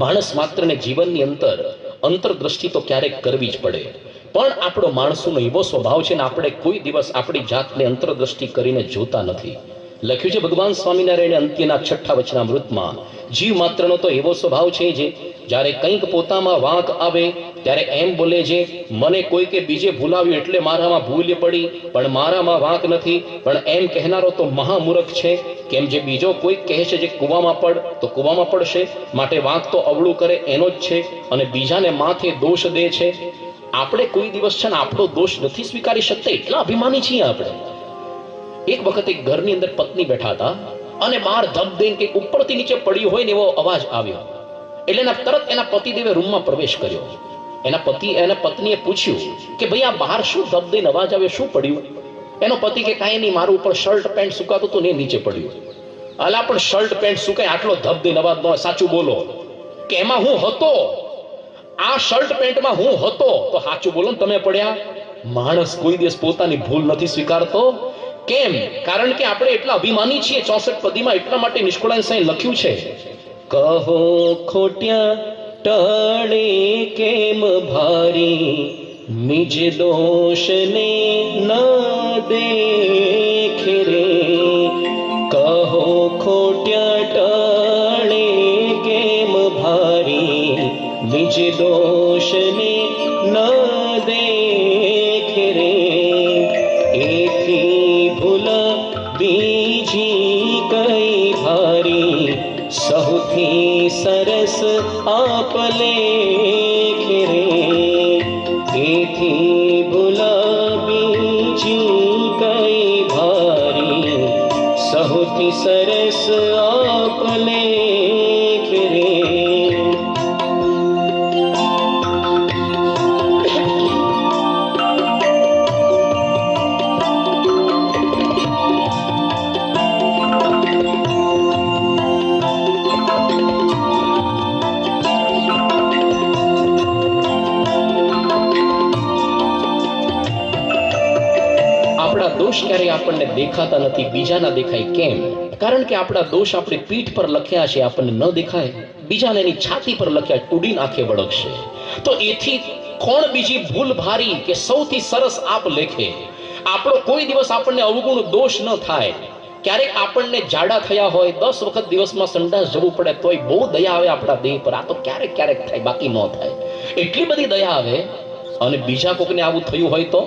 માણસ માત્રને જીવનની અંતરદ્રષ્ટિ તો ક્યારેક કરવી જ પડે, પણ આપણો માણસોનો એવો સ્વભાવ છે ને આપણે કોઈ દિવસ આપણી જાતને અંતરદ્રષ્ટિ કરીને જોતા નથી. લખ્યું છે ભગવાન સ્વામિનારાયણ અંત્યના 6ઠ્ઠા વચનામૃતમાં, જીવ માત્રનો તો એવો સ્વભાવ છે જે જ્યારે કંઈક પોતામાં વાંક આવે ત્યારે એમ બોલે છે, મને કોઈ કે બીજે ભૂલાવ્યું એટલે મારામાં ભૂલ પડી, પણ મારામાં વાંક નથી. પણ એમ કહેનારો તો મહામૂર્ખ છે. કેમ જે બીજો કોઈ કહે છે જે કૂવામાં પડ તો કૂવામાં પડશે, માટે વાંક તો અવળું કરે એનો જ છે અને બીજાને માથે દોષ દે છે. આપણે કોઈ દિવસ છે ને આપણો દોષ નથી સ્વીકારી શકતા, એટલા અભિમાની છીએ આપણે. એક વખત એક ઘરની અંદર પત્ની બેઠા હતા અને બહાર ધબ દઈને કે ઉપરથી નીચે પડ્યું હોય ને એવો અવાજ આવ્યો. એટલે તરત એના પતિદેવે રૂમમાં પ્રવેશ કર્યો. એના પત્નીએ પૂછ્યું કે ભાઈ આ બહાર શું ધબ દઈને અવાજ આવ્યો, શું પડ્યું? એનો પતિ કે કાંઈ નહીં, મારું ઉપર શર્ટ પેન્ટ સુકાતું હતું ને નીચે પડ્યું. અલા પણ શર્ટ પેન્ટ સુકાય આટલો ધબ દઈને અવાજ ન, સાચું બોલો કે એમાં હું હતો, આ શર્ટ પેન્ટમાં હું હતો તો સાચું બોલો ને તમે પડ્યા. માણસ કોઈ દિવસ પોતાની ભૂલ નથી સ્વીકારતો. કેમ? કારણ કે આપણે એટલા અભિમાની છીએ. 64 પદીમાં એટલા માટે નિષ્કુળાનંદ સાંઈ લખ્યું છે, કહો ખોટ્યા ટળે કેમ ભારી, નિજ દોષને ન દેખે રે. કહો ખોટ્યા ટળે કેમ ભારી, નિજ દોષને ન દેખે રે. એથી ભૂલ બીજી કઈ ભારી, સૌથી સરસ આપ લેખે રે. એથી ભૂલ બીજી કઈ ભારી, સૌથી સરસ આપ લેખે રે. દોષ ક્યારેય આપણને દેખાતા નથી, બીજાના દેખાય. કેમ? કારણ કે આપણા દોષ આપણી પીઠ પર લખ્યા છે, આપણને ન દેખાય. બીજાને એની છાતી પર લખ્યા, ઉડીને આંખે વળગશે. તો એથી કોણ બીજી ભૂલ ભારી કે સૌથી સરસ આપ લેખે. આપણો કોઈ દિવસ આપણને અવગુણ દોષ ન થાય. ક્યારેક આપણને જાડા થયા હોય, 10 વખત દિવસમાં સંડાસ જવું પડે તોય બહુ દયા આવે આપણા દેહ પર. આ તો ક્યારેક ક્યારેક થાય, બાકી ન થાય. એટલી બધી દયા આવે. અને બીજા કોકને આવું થયું હોય તો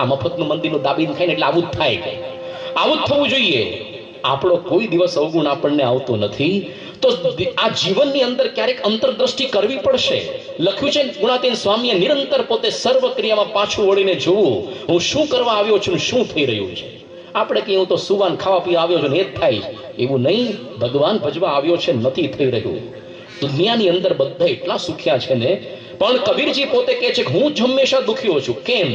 આ મફતનું મંદિરનું દાબીને ખાઈને એટલે આવું જ થાય. કે આવું જ થવું જોઈએ. આપણો કોઈ દિવસ અવગુણ આપણને આવતો નથી. તો આ જીવનની અંદર ક્યારેક અંતરદ્રષ્ટિ કરવી પડશે. લખ્યું છે ગુણાતીન સ્વામીએ, નિરંતર પોતે સર્વ ક્રિયામાં પાછું વળીને જોવું, હું શું કરવા આવ્યો છું, શું થઈ રહ્યું છે. આપણે કહીએ હું તો સુવાન ખાવા પીવા આવ્યો છું ને એ જ થાય, એવું નહીં. ભગવાન ભજવા આવ્યો છે, નથી થઈ રહ્યું. દુનિયાની અંદર બધા એટલા સુખ્યા છે ને, પણ કબીરજી પોતે કહે છે કે હું જ હંમેશા દુખ્યો છું. કેમ?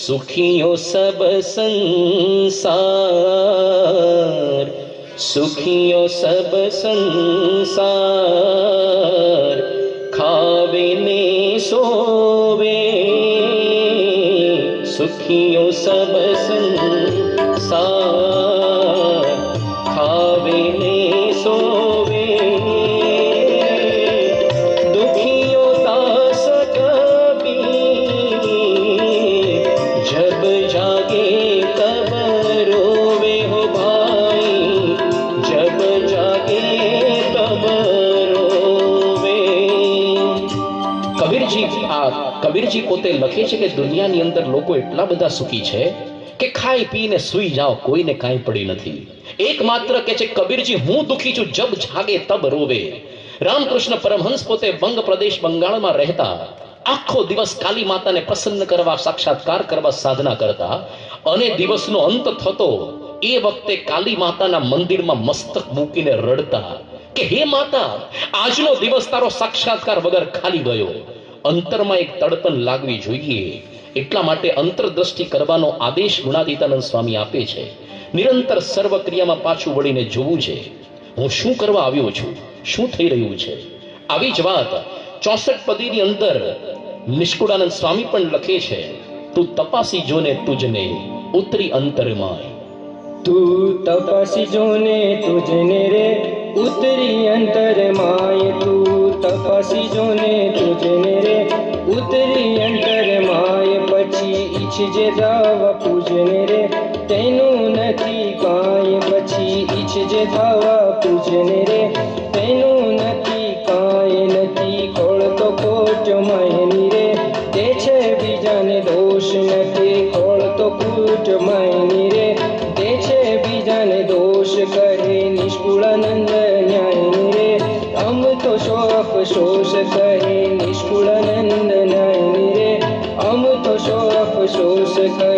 સુખિયો સબ સંસાર, સુખિયો સબ સંસાર, ખાવે ને સોવે. સુખિયો સબ સંસાર, ખાવે ને સોવે. કબીરજી પોતે લખે છે કે દુનિયાની અંદર લોકો એટલા બધા સુખી છે કે ખાઈ પીને સુઈ જાઓ, કોઈને કાંઈ પડી નથી. એકમાત્ર કે છે કબીરજી, હું દુખી છું, જબ જાગે તબ રોવે. રામકૃષ્ણ પરમહંસ પોતે બંગ પ્રદેશ બંગાળમાં રહેતા, આખો દિવસ કાલી માતાને પ્રસન્ન કરવા, સાક્ષાત્કાર કરવા સાધના કરતા, અને દિવસનો અંત થતો એ વખતે કાલી માતાના મંદિરમાં મસ્તક મૂકીને રડતા કે હે માતા, આજનો દિવસ તારો સાક્ષાત્કાર વગર ખાલી ગયો. અંતરમાં એક તડપણ લાગવી જોઈએ. એટલા માટે અંતરદ્રષ્ટિ કરવાનો આદેશ ગુણાતીતાનંદ સ્વામી આપે છે. નિરંતર સર્વ ક્રિયામાં પાછું વળીને જોવું છે, હું શું કરવા આવ્યો છું, શું થઈ રહ્યું છે. આવી જ વાત 64 પદીની અંદર નિષ્કુળાનંદ સ્વામી પણ લખે છે, તું તપાસી જોને તુજને ઉતરી અંતરમાં. તું તપાસી જોને તુજને રે ઉતરી અંતર માય તું તપાસી જોને તુજને રે, ઉતરી અંતર માય પછી ઈચ્છજે દાવા પૂજને રે, તેનું નથી કાંઈ પછી ઈચ્છજે દાવા પૂજને રે, તેનું નથી કાંઈ નથી ખોળતો કોટ માયની રે, તે છે બીજાને દોષ નથી ખોળતો કૂટ માયની રે, તે છે બીજાને દોષ કહે નિષ્કુળાનંદ ન્યાયની રે, અમ તો શો અફસોસ કહે નિષ્કુળાનંદ ન્યાયની રે, અમ તો શો અફસોસ કહે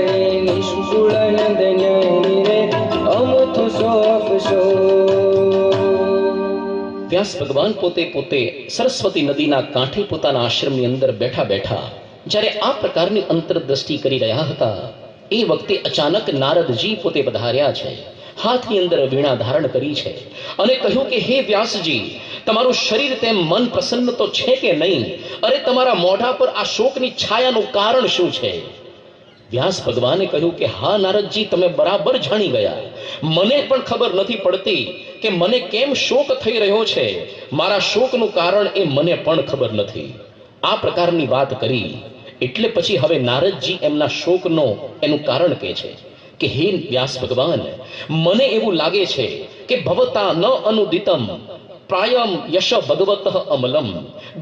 નિષ્કુળાનંદ ન્યાયની રે, અમ તો શો અફસોસ. વ્યાસ ભગવાન પોતે સરસ્વતી નદીના કાંઠે પોતાના આશ્રમની અંદર બેઠા બેઠા જ્યારે આ પ્રકારની અંતરદ્રષ્ટિ કરી રહ્યા હતા, એ વખતે અચાનક નારદજી પોતે પધાર્યા છે. હાથની અંદર વીણા ધારણ કરી છે અને કહ્યું કે હે વ્યાસજી, તમારું શરીર તેમ મન પ્રસન્ન તો છે કે નહીં? અરે તમારા મોઢા પર આ શોકની છાયાનું કારણ શું છે? વ્યાસ ભગવાને કહ્યું કે હા નારદજી, તમે બરાબર જાણી ગયા. મને પણ ખબર નથી પડતી કે મને કેમ શોક થઈ રહ્યો છે. મારા શોકનું કારણ એ મને પણ ખબર નથી. આ પ્રકારની વાત કરી એટલે પછી હવે નારદજી એમના શોકનો એનું કારણ કહે છે કે હે વ્યાસ ભગવાન, મને એવું લાગે છે કે ભવતા ન અનુદિતમ પ્રાયમ યશ ભગવત અમલમ.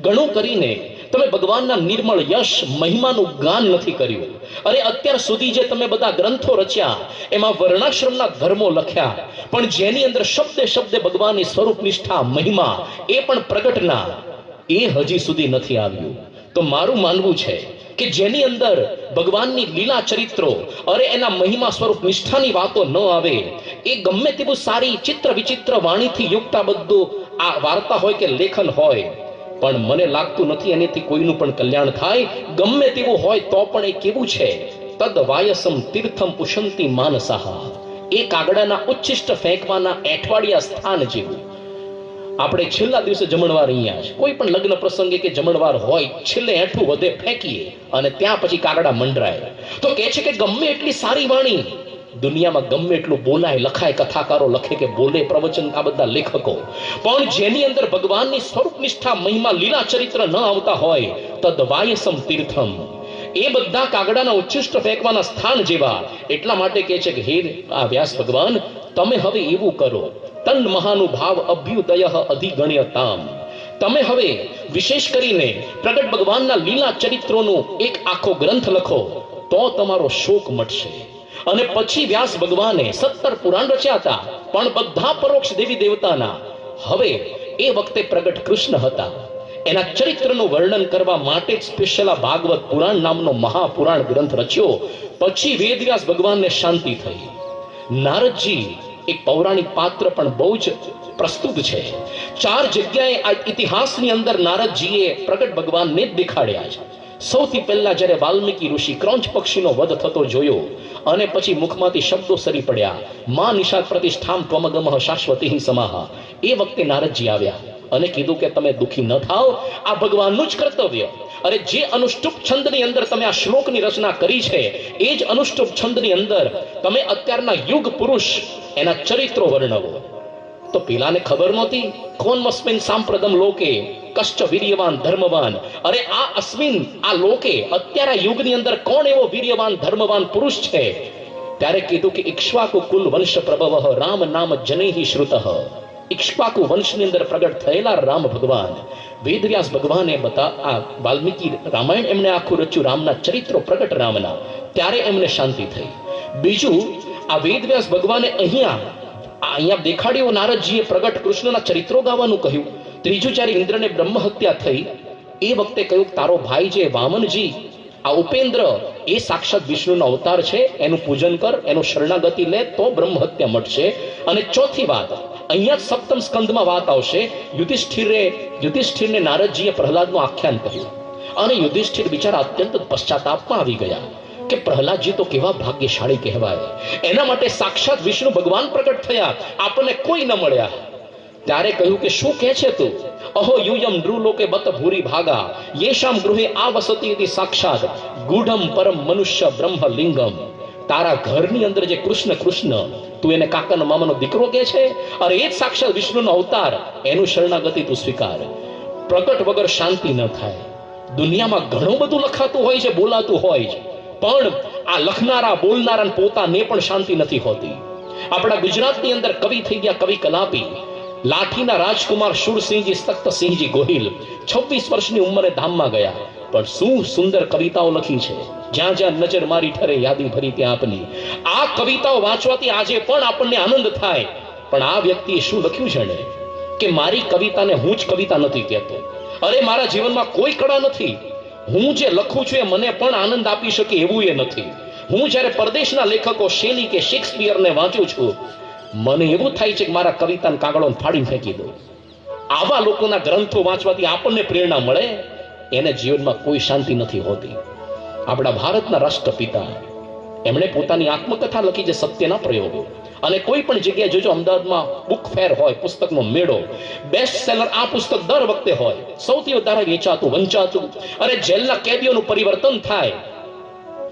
ઘણું કરીને તમે ભગવાનના નિર્મળ યશ મહિમાનું ગાન નથી કર્યું. અરે અત્યાર સુધી જે તમે બધા ગ્રંથો રચ્યા એમાં વર્ણાશ્રમના ધર્મો લખ્યા, પણ જેની અંદર શબ્દે શબ્દે ભગવાનની સ્વરૂપ નિષ્ઠા મહિમા એ પણ પ્રગટના, એ હજી સુધી નથી આવ્યું. તો મારું માનવું છે કે જેની અંદર ભગવાનની લીલા ચરિત્રો અરે એના મહિમા સ્વરૂપ નિષ્ઠાની વાતો ન આવે, એ ગમે તેવું સારી ચિત્ર વિચિત્ર વાણીથી યુક્ત બધું આ વાર્તા હોય કે લેખન હોય, પણ મને લાગતું નથી એનેથી કોઈનું પણ કલ્યાણ થાય. ગમે તેવું હોય તો પણ એ કેવું છે? તદ વાયસમ તીર્થમ ઉશંતિ માનસાહા. એ કાગડાના ઉચ્છિષ્ટ ફેંકવાના એઠવાડિયા સ્થાન જેવું. આપણે છેલ્લા દિવસે જમણવાર અહીંયા છે, કોઈ પણ લગ્ન પ્રસંગે કે જમણવાર હોય, છેલ્લે એઠું વધે ફેંકીએ અને ત્યાં પછી કાગડા મંડરાય. તો કહે છે કે ગમે એટલી સારી વાણી દુનિયામાં ગમે એટલું બોલાય, લખાય, કથાકારો લખે કે બોલે, પ્રવચન, આ બધા લેખકો, પણ જેની અંદર ભગવાનની સ્વરૂપ નિષ્ઠા મહિમા લીલા ચરિત્ર ન આવતા હોય, તદ વાયસમ તીર્થમ, એ બધા કાગડાના ઉચ્છિષ્ટ ફેંકવાના સ્થાન જેવા. એટલા માટે કહે છે કે હે આ વ્યાસ ભગવાન, તમે હવે એવું કરો, તન મહાનુભાવ અભ્યુદય અધિગણ્યતામ. તમે હવે વિશેષ કરીને પ્રગટ ભગવાનના લીલા ચરિત્રોનો એક આખો ગ્રંથ લખો તો તમારો શોક મટશે. અને પછી વ્યાસ ભગવાને 17 પુરાણ રચ્યા હતા, પણ બધા પરોક્ષ દેવી દેવતાના. હવે એ વખતે પ્રગટ કૃષ્ણ હતા, એના ચરિત્રનું વર્ણન કરવા માટે જ સ્પેશિયલ આ ભાગવત પુરાણ નામનો મહાપુરાણ ગ્રંથ રચ્યો. પછી વેદવ્યાસ ભગવાનને શાંતિ થઈ. નારદજી એક પૌરાણિક પાત્ર પણ બહુ જ પ્રસ્તુત છે. 4 જગ્યાએ આ ઇતિહાસની અંદર નારદજીએ પ્રગટ ભગવાનને જ દેખાડ્યા છે. સૌથી પહેલા જ્યારે વાલ્મીકી ઋષિ ક્રોંચ પક્ષીનો વધ થતો જોયો અને પછી મુખમાંથી શબ્દો સરી પડ્યા, મા નિષાદ પ્રતિષ્ઠામ ત્વમગમઃ શાશ્વતી સમાહ, એ વખતે નારદજી આવ્યા અને કીધું કે તમે દુખી ન થાઓ, આ ભગવાનનું જ કર્તવ્ય. અરે જે અનુષ્ટુપ છંદની અંદર તમે આ શ્લોકની રચના કરી છે, એ જ અનુષ્ટુપ છંદની અંદર તમે અત્યારના યુગ પુરુષ એના ચરિત્રો વર્ણવો. તો પેલાને ખબર નહોતી, કોન મસ્મિન સાંપ્રદમ લોકે કશ્ચ વીર્યવાન ધર્મવાન. અરે આ અસ્મિન, આ લોકે, અત્યારે યુગની અંદર કોણ એવો વીર્યવાન ધર્મવાન પુરુષ છે? ત્યારે કીધું કે ઇક્ષ્વાકુ કુલ વંશ પ્રભવ રામ નામ જનૈહિ શ્રુતઃ. ઇક્ષ્વાકુ વંશની અંદર પ્રગટ થયેલા રામ ભગવાન. વેદવ્યાસ ભગવાને આ વાલ્મીકી રામાયણ એમણે આખું રચ્યું રામના ચરિત્રો પ્રગટ રામના. ત્યારે એમને શાંતિ થઈ. બીજું, આ વેદવ્યાસ ભગવાને અહીંયા દેખાડ્યું, નારદજીએ પ્રગટ કૃષ્ણના ચરિત્રો ગાવાનું કહ્યું. ત્રીજું, જ્યારે ઇન્દ્રને બ્રહ્મ હત્યા થઈ એ વખતે કહ્યું તારો ભાઈ જે વામનજી, આ ઉપેન્દ્ર, એ સાક્ષાત વિષ્ણુનો અવતાર છે, એનું પૂજન કર, એનું શરણાગતિ લે તો બ્રહ્મ હત્યા મટશે. અને ચોથી વાત, અહીંયા સપ્તમ સ્કંદમાં વાત આવશે, યુધિષ્ઠિરને નારદજીએ પ્રહલાદનું આખ્યાન કહ્યું અને યુધિષ્ઠિર બિચારા અત્યંત પશ્ચાતાપમાં આવી ગયા કે પ્રહલાદજી તો કેવા ભાગ્યશાળી કહેવાય, એના માટે સાક્ષાત વિષ્ણુ ભગવાન પ્રગટ થયા, આપણને કોઈ ન મળ્યા. ત્યારે કહ્યું કે શું કહે છે તું? અહો યુયમ નૃલોકે બત ભૂરી ભાગા યેશામ ગૃહે આ વસતી હતી સાક્ષાત ગૂઢમ પરમ મનુષ્ય બ્રહ્મ લિંગમ. તારા ઘરની અંદર જે કૃષ્ણ તું એને કાકાનો મામાનો દીકરો કે છે? અરે એ જ સાક્ષાત વિષ્ણુનો અવતાર, એનું શરણાગતિ તું સ્વીકાર. પ્રગટ વગર શાંતિ ન થાય. દુનિયામાં ઘણું બધું લખાતું હોય છે, બોલાતું હોય છે, પણ આ લખનારા બોલનારા પોતાને પણ શાંતિ નથી હોતી. આપણા ગુજરાતની અંદર કવિ થઈ ગયા કવિ કલાપી, લાઠીના રાજકુમાર શુરસિંહજી તખ્તસિંહજી ગોહિલ 26 વર્ષની ઉંમરે ધામમાં ગયા, પણ શું સુંદર કવિતાઓ લખી છે. જ્યાં જ્યાં નજર મારી ઠરે યાદી ભરી ત્યાં આપની. આ કવિતાઓ વાંચવાથી આજે પણ આપણને આનંદ થાય. પણ આ વ્યક્તિએ શું લખ્યું છે ને, કે મારી કવિતાને હું જ કવિતા નથી કહેતો. અરે મારા જીવનમાં કોઈ કળા નથી. હું જે લખું છું એ મને પણ આનંદ આપી શકે એવું એ નથી. હું જ્યારે પરદેશના લેખકો શેલી કે શેક્સપિયરને વાંચું છું, મને એવું થાય છે કે મારા કવિતાના કાગળોને ફાડીને ફેંકી દઉં. આવા લોકોના ગ્રંથો વાંચવાથી આપણને પ્રેરણા મળે. એને જીવનમાં કોઈ શાંતિ નથી હોતી. આપણા ભારતના રાષ્ટ્રપિતા, એમણે પોતાની આત્મકથા લખી છે સત્યના પ્રયોગો. અને કોઈ પણ જગ્યાએ જોજો, અમદાવાદમાં બુક ફેર હોય, પુસ્તકનો મેળો, બેસ્ટ સેલર આ પુસ્તક દર વખતે હોય, સૌથી વધારે વેચાતું વંચાતું. અરે જેલના કેદીઓનું પરિવર્તન થાય.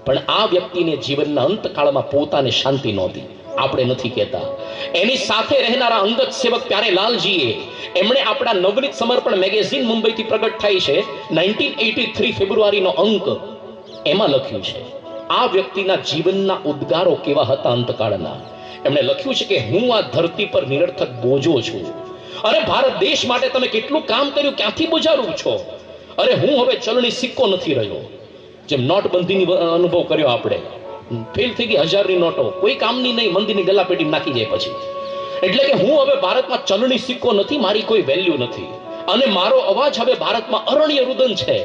પણ આ વ્યક્તિને જીવનના અંતકાળમાં પોતાને શાંતિ નહોતી. આપણે નથી કહેતા. એની સાથે રહેનારા અંગત સેવક પ્યારેલાલજીએ, એમણે આપણા નવનીત સમર્પણ મેગેઝિન મુંબઈથી પ્રગટ થાય છે 1983 ફેબ્રુઆરીનો અંક, એમાં લખ્યું છે આ વ્યક્તિના જીવનના ઉદ્ગારો કેવા હતા અંતકાળના. એમણે લખ્યું છે કે હું આ ધરતી પર નિરર્થક બોજો છું. અરે ભારત દેશ માટે તમે કેટલું કામ કર્યું, ક્યાંથી બોજારું છો? અરે હું હવે ચલણી સિક્કો નથી રહ્યો. જેમ નોટબંધીની અનુભવ કર્યો આપણે, ફેલ થઈ ગઈ 1000ની નોટો, કોઈ કામની નહીં, મંદિરની ગલાપેટી નાખી જાય પછી. એટલે કે હું હવે ભારતમાં ચલણી સિક્કો નથી, મારી કોઈ વેલ્યુ નથી. અને મારો અવાજ હવે ભારતમાં અરણ્ય રુદન છે.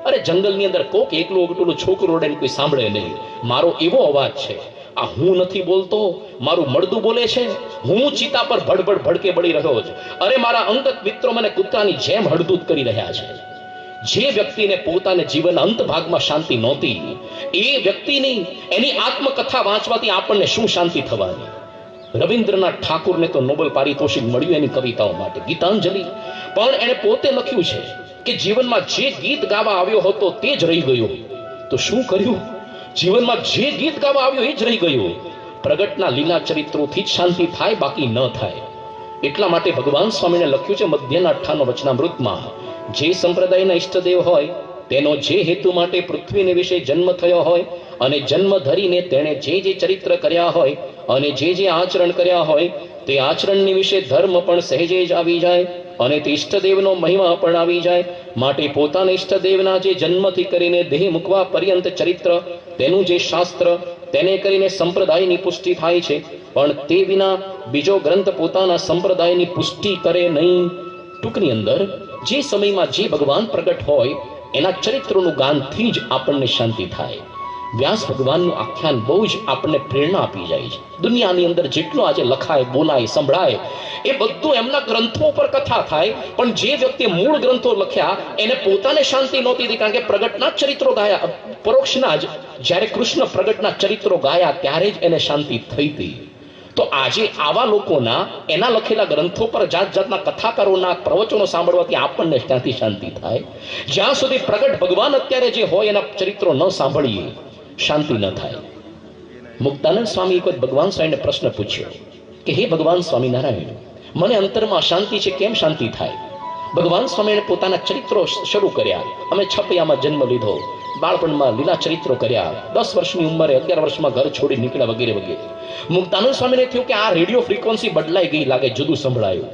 અરે જંગલની અંદર કોક એકલું એકલું છોકરું રોડે કોઈ સાંભળે નહીં. મારો એવો અવાજ છે. આ હું નથી બોલતો, મારું મળદું બોલે છે. હું ચિતા પર ભડભડ ભડકે બળી રહ્યો છું. અરે મારા અંગત મિત્રો મને કૂતરાની જેમ હળદૂત કરી રહ્યા છે. જે વ્યક્તિને પોતાને જીવનના અંત ભાગમાં શાંતિ નહોતી, એ વ્યક્તિની એની આત્મકથા વાંચવાથી આપણને શું શાંતિ થવાની? રવિન્દ્રનાથ ઠાકુરને તો નોબેલ પારિતોષિક મળ્યું એની કવિતાઓ માટે, ગીતાંજલિ. પણ એણે પોતે લખ્યું છે કે જીવનમાં જે ગીત ગાવા આવ્યો હતો તે જ રહી ગયું. તો શું કર્યું? જીવનમાં જે ગીત ગાવા આવ્યો એ જ રહી ગયું. પ્રગટના લીલા ચરિત્રોથી જ શાંતિ થાય, બાકી ન થાય. એટલા માટે ભગવાન સ્વામીને લખ્યું છે મધ્યના 58 વચનામૃતમાં, જે સંપ્રદાયના ઈષ્ટદેવ હોય તેનો જે હેતુ માટે પૃથ્વીને વિશે જન્મ થયો હોય, અને જન્મ ધરીને તેણે જે જે ચરિત્ર કર્યા હોય અને જે આચરણ કર્યા હોય, તે આચરણની વિશે ધર્મ પણ સહેજે જ આવી જાય, અને તે ઈષ્ટદેવનો મહિમા પણ આવી જાય. માટે પોતાના ઈષ્ટદેવના જે જન્મથી કરીને દેહ મૂકવા પર્યંત ચરિત્ર, તેનું જે શાસ્ત્ર, તેને કરીને સંપ્રદાયની પુષ્ટિ થાય છે. પણ તે વિના બીજો ગ્રંથ પોતાના સંપ્રદાયની પુષ્ટિ કરે નહીં. ટૂંકની અંદર જે સમયમાં જે ભગવાન પ્રગટ હોય એના ચરિત્રોનું ગાનથી જ આપણને શાંતિ થાય. વ્યાસ ભગવાનનું આખ્યાન બહુ જ આપણને પ્રેરણા આપી જાય છે. દુનિયાની અંદર જેટલું આજે લખાય, બોલાય, સંભળાય, એ બધું એમના ગ્રંથો પર કથા થાય. પણ જે વ્યક્તિએ મૂળ ગ્રંથો લખ્યા એને પોતાને શાંતિ નહોતી હતી, કારણ કે પ્રગટના ચરિત્રો ગાયા, પરોક્ષના જ જ્યારે કૃષ્ણ પ્રગટના ચરિત્રો ગાયા ત્યારે જ એને શાંતિ થઈ હતી. તો આજે આવા લોકોના એના લખેલા ગ્રંથો પર જાત જાતના કથાકારોના પ્રવચનો સાંભળવાથી આપણને ત્યાંથી શાંતિ થાય. જ્યાં સુધી પ્રગટ ભગવાન અત્યારે જે હોય એના ચરિત્રો ન સાંભળીએ, શાંતિ ન થાય. મુક્તાનંદ સ્વામી એક વખત ભગવાન સ્વામીને પ્રશ્ન પૂછ્યો કે હે ભગવાન સ્વામિનારાયણ, મને અંતરમાં શાંતિ છે, કેમ શાંતિ થાય? ભગવાન સ્વામીએ પોતાના ચરિત્રો શરૂ કર્યા. અમે છપૈયામાં જન્મ લીધો, બાળપણમાં લીલા ચરિત્રો કર્યા, 10 વર્ષની ઉંમરે 11 વર્ષમાં ઘર છોડી નીકળ્યા, વગેરે વગેરે. મુક્તાનંદ સ્વામીને થયું કે આ રેડિયો ફ્રીક્વન્સી બદલાઈ ગઈ લાગે, જુદું સંભળાયું.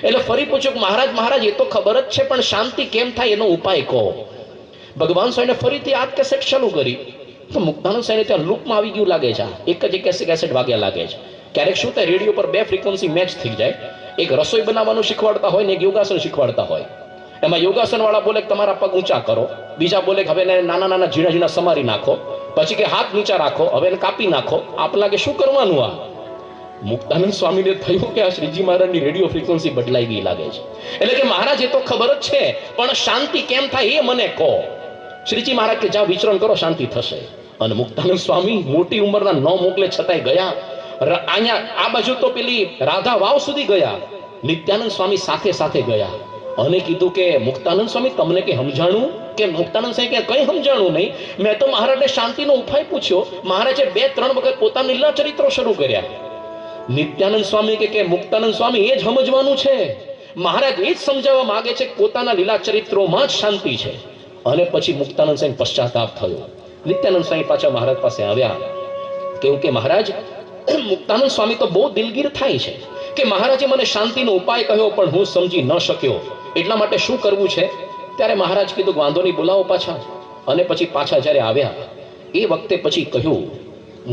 એટલે ફરી પૂછ્યું કે મહારાજ એ તો ખબર જ છે, પણ શાંતિ કેમ થાય એનો ઉપાય કહો. ભગવાન સ્વામીને ફરીથી આ કેસેટ ચાલુ કરી તો મુક્તાનંદ સ્વામીને ત્યાં લૂપમાં આવી ગયું લાગે છે. એક જ કેસેટ વાગ્યા લાગે છે. ક્યારેક શું થાય, રેડિયો પર 2 ફ્રીક્વન્સી મેચ થઈ જાય. એક રસોઈ બનાવવાનું શીખવાડતા હોય ને એક યોગાસન શીખવાડતા હોય. એમાં યોગાસન વાળા બોલે તમારા પગ ઊંચા કરો, બીજા બોલે હવે નાના નાના ઝીણા ઝીણા સમારી નાખો, પછી કે હાથ નીચા રાખો, હવે એને કાપી નાખો. આપ લાગે શું કરવાનું આ? મુક્તાનંદ સ્વામીને થયું કે આ શ્રીજી મહારાજની રેડિયો ફ્રીક્વન્સી બદલાઈ ગઈ લાગે છે. એટલે કે મહારાજ એ તો ખબર જ છે, પણ શાંતિ કેમ થાય એ મને કહો. શ્રીજી મહારાજ કે જાઓ વિચરણ કરો, શાંતિ થશે. અને મુક્તાનંદ સ્વામી મોટી ઉંમરના ન મોકલે છતાંય ગયા. અહીંયા આ બાજુ તો પેલી રાધા વાવ સુધી ગયા. નિત્યાનંદ સ્વામી સાથે સાથે ગયા અને કીધું કે મુક્તાનંદ સ્વામી તમને કઈ સમજાણું? કે મુક્તાનંદ સ્વામી કે કઈ સમજાણું નહીં, મેં તો મહારાજને શાંતિનો ઉપાય પૂછ્યો. મહારાજે 2-3 વખત પોતાના લીલા ચરિત્રો શરૂ કર્યા. નિત્યાનંદ સ્વામી કે મુક્તાનંદ સ્વામી એ જ સમજવાનું છે. મહારાજ એ જ સમજાવવા માંગે છે કે પોતાના લીલા ચરિત્રોમાં જ શાંતિ છે. અને પછી મુક્તાનંદ સ્વામી પશ્ચાતાપ થયો. નિત્યાનંદ સ્વામી પાછા મહારાજ પાસે આવ્યા. કેવું કે મહારાજ, મુક્તાનંદ સ્વામી તો બહુ દિલગીર થાય છે કે મહારાજે મને શાંતિનો ઉપાય કહ્યો પણ હું સમજી ન શક્યો, એટલા માટે શું કરવું છે? ત્યારે મહારાજ કીધું વાંધો નહીં, બોલાવો પાછા. અને પછી પાછા જ્યારે આવ્યા એ વખતે પછી કહ્યું,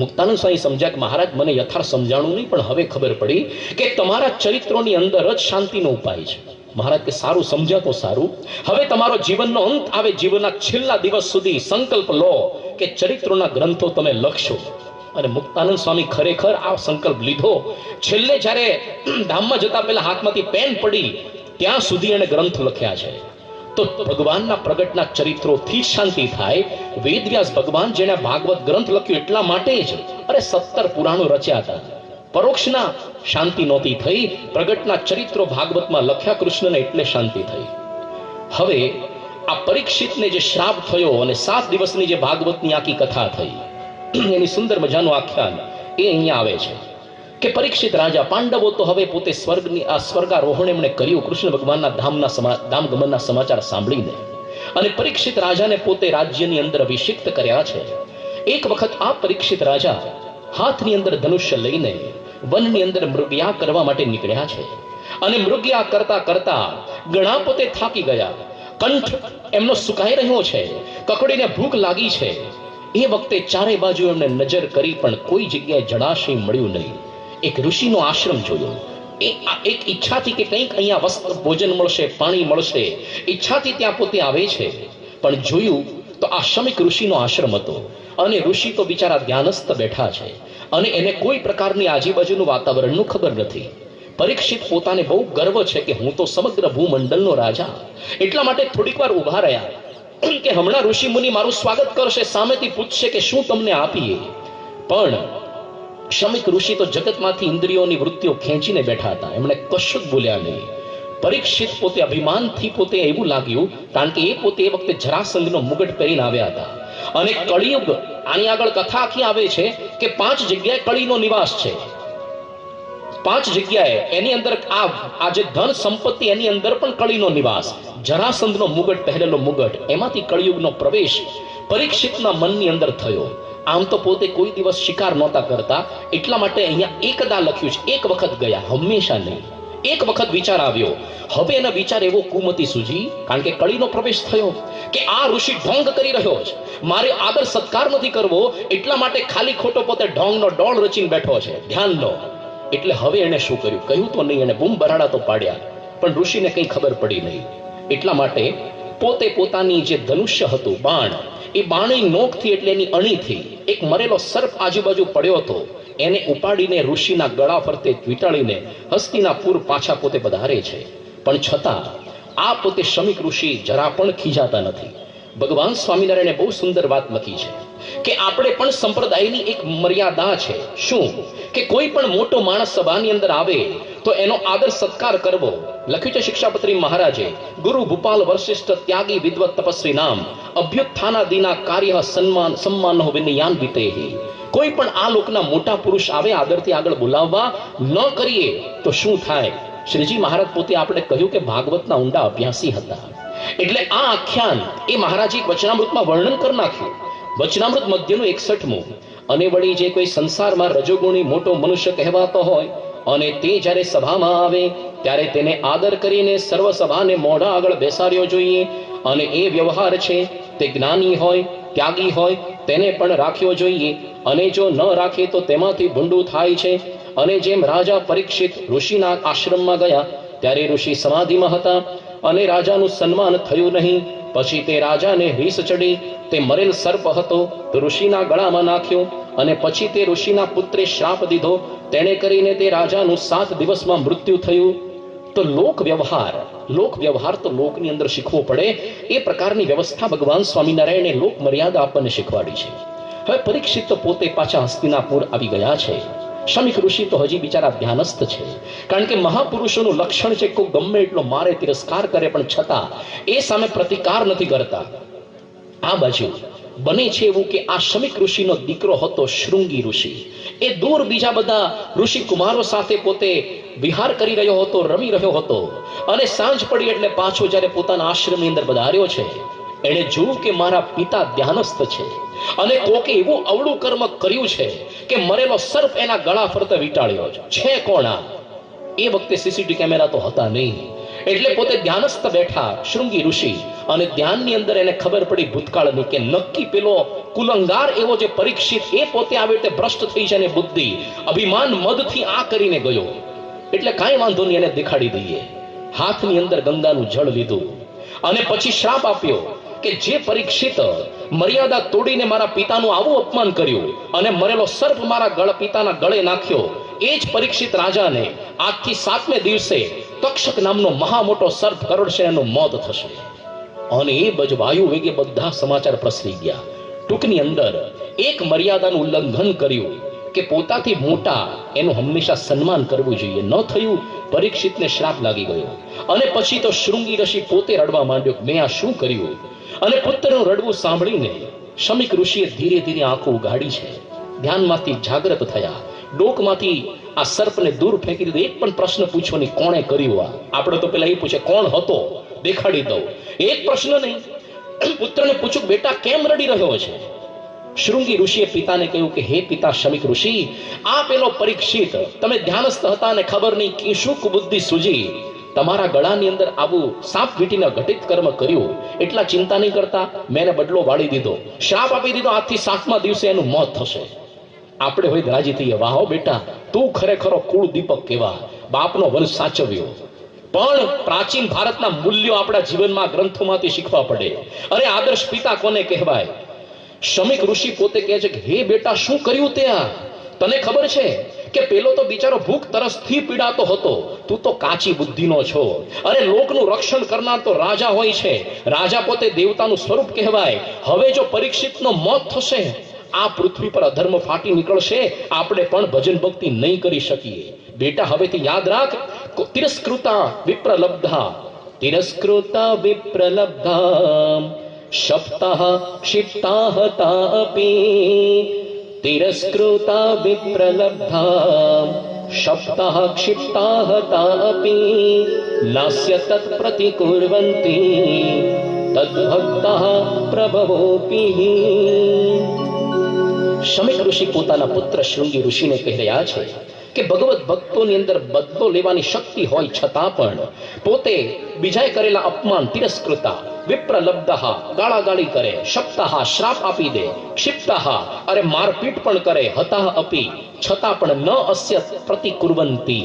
મુક્તાનંદ સ્વામી સમજ્યા કે મહારાજ મને યથાર્થ સમજાણું નહીં, પણ હવે ખબર પડી કે તમારા ચરિત્રોની અંદર જ શાંતિનો ઉપાય છે. મહારાજ કે સારું, સમજ્યા તો સારું. હવે તમારો જીવનનો અંત આવે, જીવનના છેલ્લા દિવસ સુધી સંકલ્પ લો કે ચરિત્રોના ગ્રંથો તમે લખશો. અને મુક્તાનંદ સ્વામી ખરેખર આ સંકલ્પ લીધો. છેલ્લે જ્યારે ધામમાં જતા પહેલા હાથમાંથી પેન પડી ત્યાં સુધી એને ગ્રંથ લખ્યા છે. તો ભગવાનના પ્રગટના ચરિત્રોથી જ શાંતિ થાય. વેદવ્યાસ ભગવાન જેને ભાગવત ગ્રંથ લખ્યું એટલા માટે જ 17 પુરાણો રચ્યા હતા. પરોક્ષના શાંતિ નહોતી થઈ, પ્રગટના ચરિત્રો ભાગવતમાં લખ્યા કૃષ્ણને એટલે શાંતિ થઈ. હવે આ પરીક્ષિતને જે શ્રાપ થયો અને 7 દિવસની જે ભાગવતની આખી કથા થઈ એની સુંદર મજાનું આખ્યાન એ અહીંયા આવે છે કે પરીક્ષિત રાજા, પાંડવો તો હવે પોતે સ્વર્ગારોહણ એમણે કર્યું કૃષ્ણ ભગવાનના ધામગમનના સમાચાર સાંભળીને. અને પરીક્ષિત રાજાને પોતે રાજ્યની અંદર અભિષિક્ત કર્યા છે. એક વખત આ પરીક્ષિત રાજા હાથની અંદર ધનુષ્ય લઈને વનની અંદર મૃગયા કરવા માટે નીકળ્યા છે. અને મૃગયા કરતા કરતા ઘણા પોતે થાકી ગયા, કંઠ એમનો સુકાઈ રહ્યો છે, કકડીને ભૂખ લાગી છે. એ વખતે ચારે બાજુ એમને નજર કરી પણ કોઈ જગ્યાએ જળાશય મળ્યું નહીં. એક ઋષિનો આશ્રમ જોયો. એક ઈચ્છાથી કે કંઈક અહીંયા વસ્ત્ર ભોજન મળશે, પાણી મળશે, ઈચ્છાથી ત્યાં પોતે આવે છે. પણ જોયું તો આ શમિક ઋષિનો આશ્રમ હતો. અને ઋષિ તો બિચારા ધ્યાનસ્થ બેઠા છે અને એને કોઈ પ્રકારની આજુબાજુનું વાતાવરણનું ખબર નથી. પરીક્ષિત પોતાને બહુ ગર્વ છે કે હું તો સમગ્ર ભૂમંડળનો રાજા. એટલા માટે થોડીક વાર ઊભા રહ્યા કે હમણાં ઋષિ મુનિ મારું સ્વાગત કરશે, સામેથી પૂછશે કે શું તમને આપીએ. પણ શમિક ઋષિ તો જગતમાંથી ઇન્દ્રિયોની વૃત્તિઓ ખેંચીને બેઠા હતા, એમણે કશું જ બોલ્યા નહીં. પરીક્ષિત પોતે અભિમાનથી પોતે એવું લાગ્યું, કારણ કે એ પોતે એ વખતે જરાસંઘનો મુગટ પહેરીને આવ્યા હતા. અને કળિયુગ, આની આગળ કથા આખી આવે છે કે 5 જગ્યાએ કળીનો નિવાસ છે. 5 જગ્યાએ એની અંદર આ જે ધન સંપત્તિ એની અંદર પણ કળીનો નિવાસ. જરાસંઘનો મુગટ પહેરેલો મુગટ, એમાંથી કળિયુગનો પ્રવેશ પરીક્ષિતના મનની અંદર થયો. આમ તો પોતે કોઈ દિવસ શિકાર નહોતા કરતા, એટલા માટે અહીંયા એકદા લખ્યું છે, એક વખત ગયા, હંમેશા નહીં. એક વખત વિચાર આવ્યો. હવે એનો વિચાર એવો કુમતી સૂજી, કારણ કે કળીનો પ્રવેશ થયો કે આ ઋષિ ઢોંગ કરી રહ્યો છે, મારે આદર સત્કાર નથી કરવો, એટલા માટે ખાલી ખોટો પોતે ઢોંગનો ડોળ રચીને બેઠો છે, ધ્યાન લો. એટલે હવે એને શું કર્યું? કહ્યું તો નહીં, એને બૂમ બરાડા તો પાડ્યા, પણ ઋષિને કંઈ ખબર પડી નહીં. એટલા માટે પોતે પોતાની જે ધનુષ્ય હતું, બાણ, એ બાણની નોકથી એટલે એની અણીથી એક મરેલો સર્પ આજુબાજુ પડ્યો હતો, એને ઉપાડીને ઋષિના ગળા ફરતે વીંટાળીને હસ્તિનાપુર પાછા પોતે પધારે છે. પણ છતાં આ પોતે શમિક ઋષિ જરા પણ ખીજાતા નથી. ભગવાન સ્વામિનારાયણે બહુ સુંદર વાત લખી છે કે આપણે પણ સંપ્રદાયની એક મર્યાદા છે. શું? કે કોઈ પણ મોટો માણસ સભાની અંદર આવે તો એનો આદર સત્કાર કરવો. લખ્યું છે શિક્ષાપત્રી મહારાજે, ગુરુ ભૂપાલ વશિષ્ઠ ત્યાગી વિદ્વત તપસ્વી નામ અભ્યુત્થાનાદિના કાર્ય સન્માન વિનયાન વિતેહી. કોઈ પણ આ લોકના મોટા પુરુષ આવે આદરથી આગળ બોલાવવા ન કરીએ તો શું થાય? શ્રીજી મહારાજ પોતે આપણે કહ્યું કે ભાગવતના ઊંડા અભ્યાસી હતા. એટલે આ આખ્યાન એ મહારાજે વચનામૃતમાં વર્ણન કરી નાખ્યું. વચનામૃત મધ્યનું 61મું. અને વળી જે કોઈ સંસારમાં રજોગુણી મોટો મનુષ્ય કહેવાતો હોય અને તે જ્યારે સભામાં આવે ત્યારે તેને આદર કરીને સર્વ સભાને મોઢા આગળ બેસાડ્યો જોઈએ. અને એ વ્યવહાર છે તે જ્ઞાની હોય, ત્યાગી હોય, તેને પણ રાખ્યો જોઈએ. અને જો ન રાખે તો તેમાંથી ભૂંડું થાય છે. અને જેમ રાજા પરીક્ષિત ઋષિના આશ્રમમાં ગયા ત્યારે ઋષિ સમાધિમાં હતા અને રાજાનું સન્માન થયું નહીં. પછી તે રાજાને રીસ ચડી, તે મરેલ સર્પ હતો તો ઋષિના ગળામાં નાખ્યો અને પછી તે ઋષિના પુત્રે શ્રાપ દીધો. તેણે કરીને તે રાજાનું 7 દિવસમાં મૃત્યુ થયું. તો લોક વ્યવહાર તો લોકની અંદર શીખવો પડે. એ પ્રકારની વ્યવસ્થા ભગવાન સ્વામિનારાયણે લોક મર્યાદા આપણને શીખવાડી છે. હવે પરીક્ષિત તો પોતે પાછા હસ્તિનાપુર આવી ગયા છે. શમિક ઋષિ તો હજી બિચારા ધ્યાનસ્થ છે, કારણ કે મહાપુરુષોનું લક્ષણ છે કોઈ ગમે એટલો મારે, તિરસ્કાર કરે, પણ છતાં એ સામે પ્રતિકાર નથી કરતા. આ બાજુ બને છે એવું કે આ શમિક ઋષિનો દીકરો હતો શૃંગી ઋષિ. એ દૂર બીજા બધા ઋષિ કુમારો સાથે પોતે વિહાર કરી રહ્યો હતો, રમી રહ્યો હતો. અને સાંજ પડી એટલે પાછો જ્યારે પોતાના આશ્રમની અંદર પધાર્યો છે, એણે જોયું કે મારા પિતા ધ્યાનસ્થ છે અને કોકે એવું અવળું કર્મ કર્યું છે કે મરેલો સર્પ એના ગળા ફરતે વીંટાળ્યો છે. કોણ આ? એ વખતે સીસીટીવી કેમેરા તો હતા નહીં, એટલે પોતે ધ્યાનસ્થ બેઠા શૃંગી ઋષિ, અને ધ્યાનની અંદર એને ખબર પડી ભૂતકાળની કે નક્કી પેલો કુલંગાર એવો જે પરીક્ષિત એ પોતે આવી રીતે ભ્રષ્ટ થઈ છે ને બુદ્ધિ અભિમાન મદથી આ કરીને ગયો, એટલે કાંઈ વાંધો નહીં, એને દેખાડી દઈએ. હાથની અંદર ગંગાનું જળ લીધું અને પછી શ્રાપ આપ્યો કે જે પરીક્ષિત મર્યાદા તોડીને મારા પિતાનું આવું અપમાન કર્યું અને મરેલો સર્પ મારા પિતાના ગળે નાખ્યો, એ જ પરીક્ષિત રાજાને આજથી 7મે દિવસે તક્ષક નામનો મહા મોટો સર્પ કરડશે, એનું મોત થશે. અને એ બજ વાયુ વેગે બધા સમાચાર પ્રસરી ગયા. ટૂંકની અંદર એક મર્યાદાનું ઉલ્લંઘન કર્યું કે પોતાથી મોટા એનું હંમેશા સન્માન કરવું જોઈએ. ન થયું, પરીક્ષિતને શ્રાપ લાગી ગયો. અને પછી તો શૃંગી ઋષિ પોતે રડવા માંડ્યો, મેં આ શું કર્યું? અને પુત્રનું રડવું સાંભળીને શમિક ઋષિએ ધીરે ધીરે આંખો ઉઘાડી છે, ધ્યાનમાંથી જાગૃત થયા, ડોકમાંથી આ સર્પને દૂર ફેંકી દીધું. એક પણ પ્રશ્ન પૂછો નહીં, કોણે કર્યું આ? આપણે તો પેલા એ પૂછે કોણ હતો, દેખાડી દઉં. એક પ્રશ્ન નહીં. પુત્રને પૂછ્યું, બેટા કેમ રડી રહ્યો છે? શૃંગી ઋષિએ પિતાને કહ્યું કે હે પિતા શમિક ઋષિ, આ પેલો પરીક્ષિત, તમે ધ્યાનસ્થ હતા અને ખબર નહીં કે શું કુબુદ્ધિ સૂજી તમારા ગળાની અંદર આવું સાપ વીંટીને ઘટિત કર્મ કર્યું. એટલા ચિંતા નહીં કરતા, મેં એને બદલો વાળી દીધો, શ્રાપ આપી દીધો, આજથી 7મા દિવસે એનું મોત થશે. આપણે હોય રાજી થઈએ, વાહો બેટા, તું ખરેખરો કુળ દીપક કેવા, બાપનો વંશ સાચવ્યો. પણ પ્રાચીન ભારતના મૂલ્યો આપણા જીવનમાં ગ્રંથોમાંથી શીખવા પડે. અરે આદર્શ પિતા કોને કહેવાય? શમિક ઋષિ પોતે કહે છે કે હે બેટા, શું કર્યું તે આ? તને ખબર છે કે પેલો તો બિચારો ભૂખ તરસથી પીડાતો હતો, તું તો કાચી બુદ્ધિનો છો. અરે લોકનું રક્ષણ કરનાર તો રાજા હોય છે, રાજા પોતે દેવતાનું સ્વરૂપ કહેવાય. હવે જો પરીક્ષિતનો મોત થશે, આ પૃથ્વી પર અધર્મ ફાટી નીકળશે, આપણે પણ ભજન ભક્તિ નહીં કરી શકીએ. બેટા હવેથી યાદ રાખ, તિરસ્કૃતા વિપ્રલબ્ધા, તિરસ્કૃતા વિપ્રલબ્ધા શપ્તઃ ક્ષિપ્તાઃ તાપી, તિરસ્કૃતા વિપ્રલબ્ધા શપ્તઃ ક્ષિપ્તાઃ તાપી નાસ્ય તત્ પ્રતિકુર્વન્તિ તદ્ભક્તઃ પ્રભવોપિ. શમિક ઋષિ પોતાના પુત્ર શૃંગી ઋષિને કહી રહ્યા છે કે ભગવત ભક્તોની અંદર બદલો લેવાની શક્તિ હોય છતાં પણ પોતે બીજાએ કરેલા અપમાન, તિરસ્કૃતા વિપ્રલબ્ધઃ, ગાળાગાળી કરે, શપ્તઃ શ્રાપ આપી દે, ક્ષિપ્તઃ અરે મારપીટ પણ કરે, હતઃ અપી છતાં પણ ન અસ્ય પ્રતિકુર્વંતિ,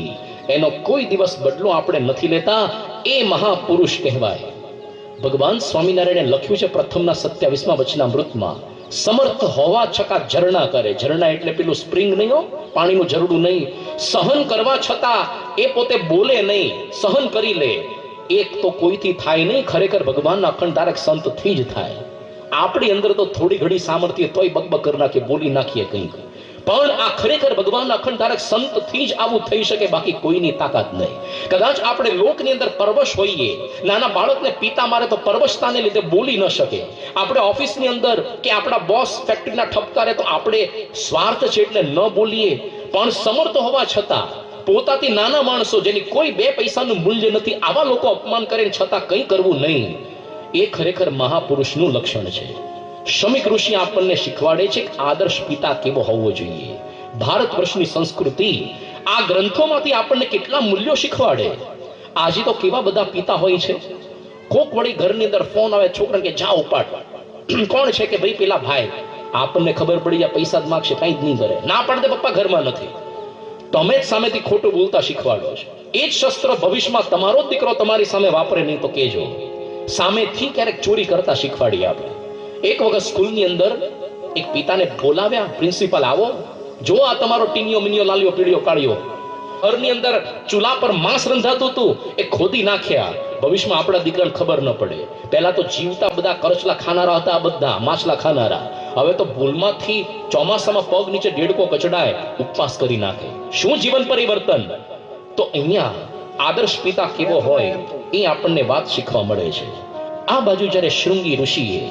એનો કોઈ દિવસ બદલો આપણે નથી લેતા, એ મહાપુરુષ કહેવાય. ભગવાન સ્વામિનારાયણે લખ્યું છે પ્રથમના 27મા વચનામૃતમાં, સમર્થ હોવા છતાં ઝરણા કરે. ઝરણા એટલે પેલું સ્પ્રિંગ નહીં, હો, પાણીનું ઝરડું નહીં. સહન કરવા છતાં એ પોતે બોલે નહીં, સહન કરી લે. એક તો કોઈથી થાય નહીં, ખરેખર ભગવાનના અખંડ ધારક સંતથી જ થાય. આપણી અંદર તો થોડી ઘણી સામર્થ્ય તોય બકબક કરી નાખીએ, બોલી નાખીએ કંઈક, પણ આ ખરેખર ભગવાનના અખંડ ધારક સંતથી જ આવું થઈ શકે, બાકી કોઈની તાકાત નહીં. કદાચ આપણે લોકની અંદર પરવશ હોઈએ, નાના બાળકને પિતા મારે તો પરવશતાને લીધે બોલી ન શકે. આપણે ઓફિસની અંદર કે આપણા બોસ ફેક્ટરીના ઠપકારે તો આપણે સ્વાર્થ છે એટલે ન બોલીએ, પણ સમર્થ હોવા છતાં પોતાથી નાના માણસો જેની કોઈ 2 પૈસાનું મૂલ્ય નથી, આવા લોકો અપમાન કરે છતાં કંઈ કરવું નહીં, એ ખરેખર મહાપુરુષનું લક્ષણ છે. શમિક ઋષિ આપણને શીખવાડે છે કે આદર્શ પિતા કેવો હોવો જોઈએ. ભારત વર્ષની સંસ્કૃતિ આ ગ્રંથોમાંથી આપણને કેટલા મૂલ્યો શીખવાડે. આજે તો કેવા બધા પિતા હોય છે, કોક વળી ઘરની અંદર ફોન આવે, છોકરાને કે જા ઉપાડ. કોણ છે કે ભાઈ પેલા ભાઈ, આપણને ખબર પડી જાય પૈસા જ માગશે, કંઈ જ નહીં કરે, ના પાડે પપ્પા ઘરમાં નથી. તમે જ સામેથી ખોટું બોલતા શીખવાડો છો. એ જ શસ્ત્ર ભવિષ્યમાં તમારો જ દીકરો તમારી સામે વાપરે નહીં તો કહેજો. સામેથી ક્યારેક ચોરી કરતા શીખવાડીએ આપણે. એક વખત સ્કૂલની અંદર એક પિતાને બોલાવ્યા, પ્રિન્સિપાલ આવો, જો આ તમારો ટીનિયો મિનિયો લાલિયો પીળિયો કાળિયો, ઘરની અંદર ચૂલા પર માંસ રંધાતું હતું, એ ખોદી નાખ્યા. ભવિષ્યમાં આપણા દીકરાને ખબર ન પડે. પહેલા તો જીવતા બધા કરચલા ખાનારા હતા, બધા માછલા ખાનારા. હવે તો ભૂલમાંથી ચોમાસામાં પગ નીચે ડેડકો કચડાય, ઉપવાસ કરી નાખે. શું જીવન પરિવર્તન! તો અહીંયા આદર્શ પિતા કેવો હોય એ આપણને વાત શીખવા મળે છે. આ બાજુ જ્યારે શૃંગી ઋષિએ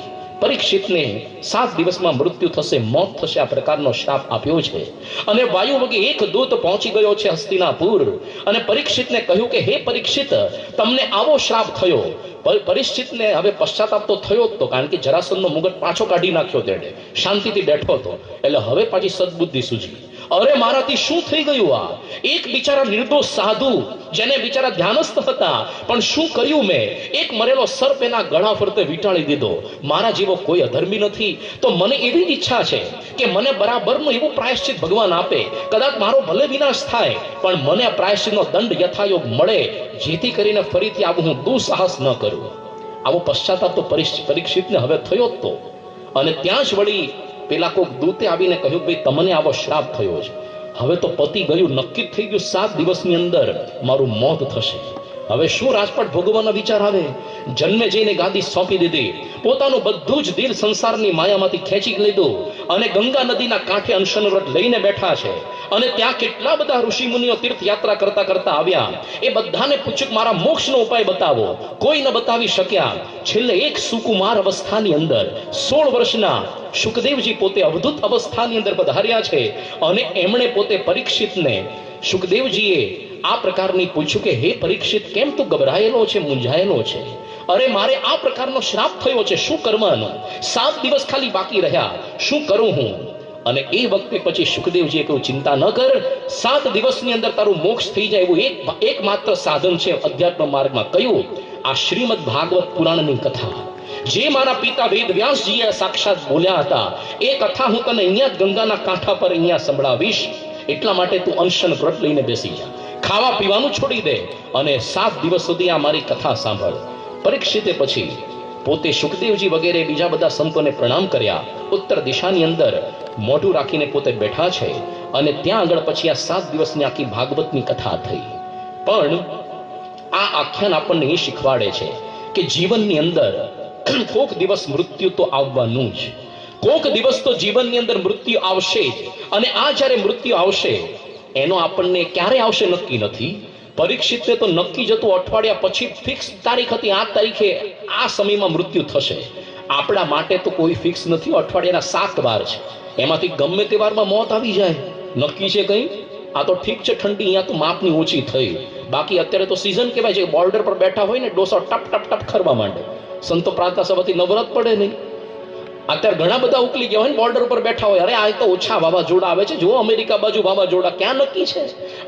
પરીક્ષિતને 7 દિવસમાં મૃત્યુ થશે, મોત થશે, આ પ્રકારનો શ્રાપ આપ્યો છે. અને વાયુ વગે એક દૂત પહોંચી ગયો છે હસ્તિનાપુર અને પરીક્ષિતને કહ્યું કે હે પરીક્ષિત, તમને આવો શ્રાપ થયો. પરીક્ષિતને હવે પશ્ચાતાપ તો થયો જ તો, કારણ કે જરાસંધનો મુગટ પાછો કાઢી નાખ્યો, તેણે શાંતિથી બેઠો હતો. એટલે હવે પાછી સદબુદ્ધિ સૂજી. અરે મારાથી શું થઈ ગયું? આ એક બિચારા નિર્દોષ સાધુ, જેને બિચારા ધ્યાનસ્થ હતા, પણ શું કર્યું મેં? એક મરેલો સર્પ એના ગળા ફરતે વીંટાળી દીધો. મારા જેવો કોઈ અધર્મી નથી. તો મને એવી જ ઈચ્છા છે કે મને બરાબરનું એવું પ્રાયશ્ચિત ભગવાન આપે. કદાચ મારો ભલે વિનાશ થાય, પણ મને આ પ્રાયશ્ચિતનો દંડ યથાયોગ મળે, જેથી કરીને ફરીથી આવું હું દુઃસાહસ ન કરું. આવો પશ્ચાતાપ તો પરીક્ષિતને હવે થયો જ તો. અને ત્યાં જ વળી પેલા કોઈક દૂતે આવીને કહ્યું, ભાઈ તમને આવો શ્રાપ થયો છે. હવે તો પતી ગયું, નક્કી થઈ ગયું, 7 દિવસની અંદર મારું મોત થશે. હવે શું રાજપાટ ભોગવવાનો વિચાર આવે? જન્મે જઈને ગાદી સોંપી દીધી, પોતાનું બધું જ દિલ સંસારની માયામાંથી ખેંચી લીધું અને ગંગા નદીના કાંઠે અનશન વ્રત લઈને બેઠા છે. અને ત્યાં કેટલા બધા ઋષિમુનિઓ તીર્થયાત્રા કરતા કરતા આવ્યા. એ બધાને પૂછ્યું કે મારા મોક્ષનો ઉપાય બતાવો. કોઈ ન બતાવી શક્યા. છેલ્લે એક સુકુમાર અવસ્થાની અંદર 16 વર્ષના શુકદેવજી પોતે અવધૂત અવસ્થાની અંદર પધાર્યા છે. અને એમણે પોતે પરીક્ષિતને, શુકદેવજીએ આ પ્રકારની પૂછ્યું કે હે પરીક્ષિત, કેમ તું ગભરાયેલો છે, મૂંઝાયેલો છે? અરે મારે આ પ્રકારનો શ્રાપ થયો છે, શું કરવાનું? 7 દિવસ ખાલી બાકી રહ્યા, શું કરું હું? અને એ વખતે પછી શુકદેવજીએ કહ્યું, ચિંતા ન કર, 7 દિવસની અંદર તારું મોક્ષ થઈ જાય એવું એકમાત્ર સાધન છે અધ્યાત્મ માર્ગમાં. કયું? આ શ્રીમદ ભાગવત પુરાણની કથા, જે મારા પિતા વેદ વ્યાસજીએ સાક્ષાત બોલ્યા હતા. એ કથા હું તને અહીંયા જ ગંગાના કાંઠા પર અહીંયા સંભળાવીશ. એટલા માટે તું અનશન વ્રત લઈને બેસી જા, ખાવા પીવાનું છોડી દે અને 7 દિવસ સુધી આ મારી કથા સાંભળ. પરીક્ષિતે પછી પોતે શુકદેવજી વગેરે બીજા બધા સંતોને પ્રણામ કર્યા. ઉત્તર દિશાની અંદર મોઢું રાખીને પોતે બેઠા છે. અને ત્યાં આગળ પછી આ 7 દિવસની આખી ભાગવતની કથા થઈ. પણ આ આખ્યાન આપણને એ શીખવાડે છે કે જીવનની અંદર કોક દિવસ મૃત્યુ તો આવવાનું જ. કોક દિવસ તો જીવનની અંદર મૃત્યુ આવશે જ. અને આ જ્યારે મૃત્યુ આવશે એનો આપણને ક્યારે આવશે નક્કી નથી. પરીક્ષિતને તો નક્કી જ હતું, અઠવાડિયા પછી ફિક્સ તારીખ હતી, આ તારીખે આ સમયમાં મૃત્યુ થશે. આપણા માટે તો કોઈ ફિક્સ નથી. અઠવાડિયાના 7 વાર છે, એમાંથી ગમે તે વારમાં મોત આવી જાય. નક્કી છે કંઈ? આ તો ઠીક છે, ઠંડી અહીંયા તો માપની ઓછી થઈ. બાકી અત્યારે તો સિઝન કહેવાય છે, બોર્ડર પર બેઠા હોય ને, ડોસા ટપ ટપ ટપ ખરવા માંડે. સંતો પ્રાર્થના સભાથી નવરત પડે નહીં. અત્યારે ઘણા બધા ઉકલી ગયા હોય ને, બોર્ડર પર બેઠા હોય, અરે આ તો ઓછા વાવાઝોડા આવે છે, જો અમેરિકા બાજુ વાવાઝોડા. ક્યાં નક્કી છે?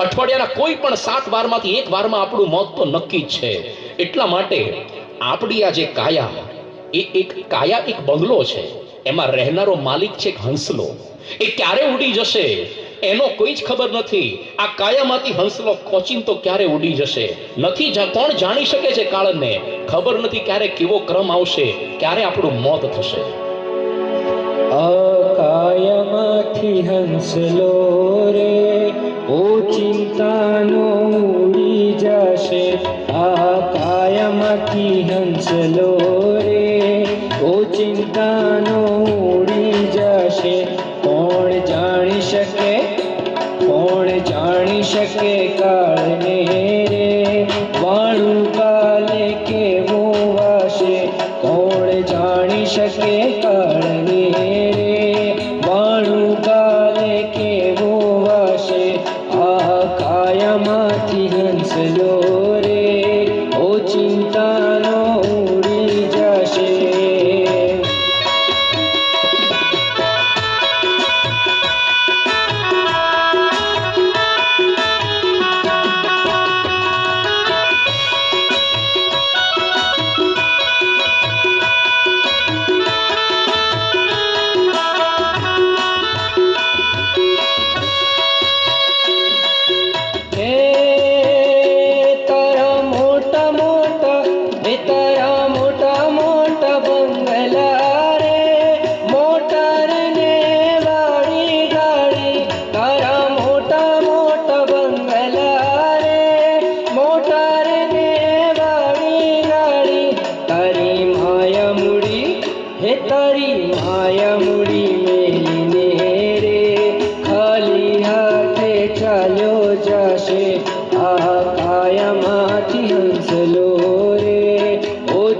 અઠવાડિયાના કોઈ પણ 7 વારમાંથી એક વારમાં આપણું મોત તો નક્કી જ છે. એટલા માટે આપણી આ જે કાયા, એક બંગલો છે, એમાં રહેનારો માલિક છે એક હંસલો. એ ક્યારે ઉડી જશે એનો કોઈ જ ખબર નથી. આ કાયામાંથી હંસલો કોચીન તો ક્યારે ઉડી જશે નથી. કોણ જાણી શકે છે કાળને? ખબર નથી ક્યારે કેવો ક્રમ આવશે, ક્યારે આપણું મોત થશે. કાયામાંથી હંસલો રે, ઓ ચિંતાનો ઉડી જશે. આ કાયામાંથી હંસલો રે, ઓ ચિંતાનો ઉડી જશે. કોણ જાણી શકે, કોણ જાણી શકે કાળને રે, વાળું કાલે કેવું વાશે. કોણ જાણી શકે કાળને રે, વાળું કાલે કેવું વાશે. આ કાયામાંથી હંસલો રે, ઓ ચિંતાનો ઉડી જશે.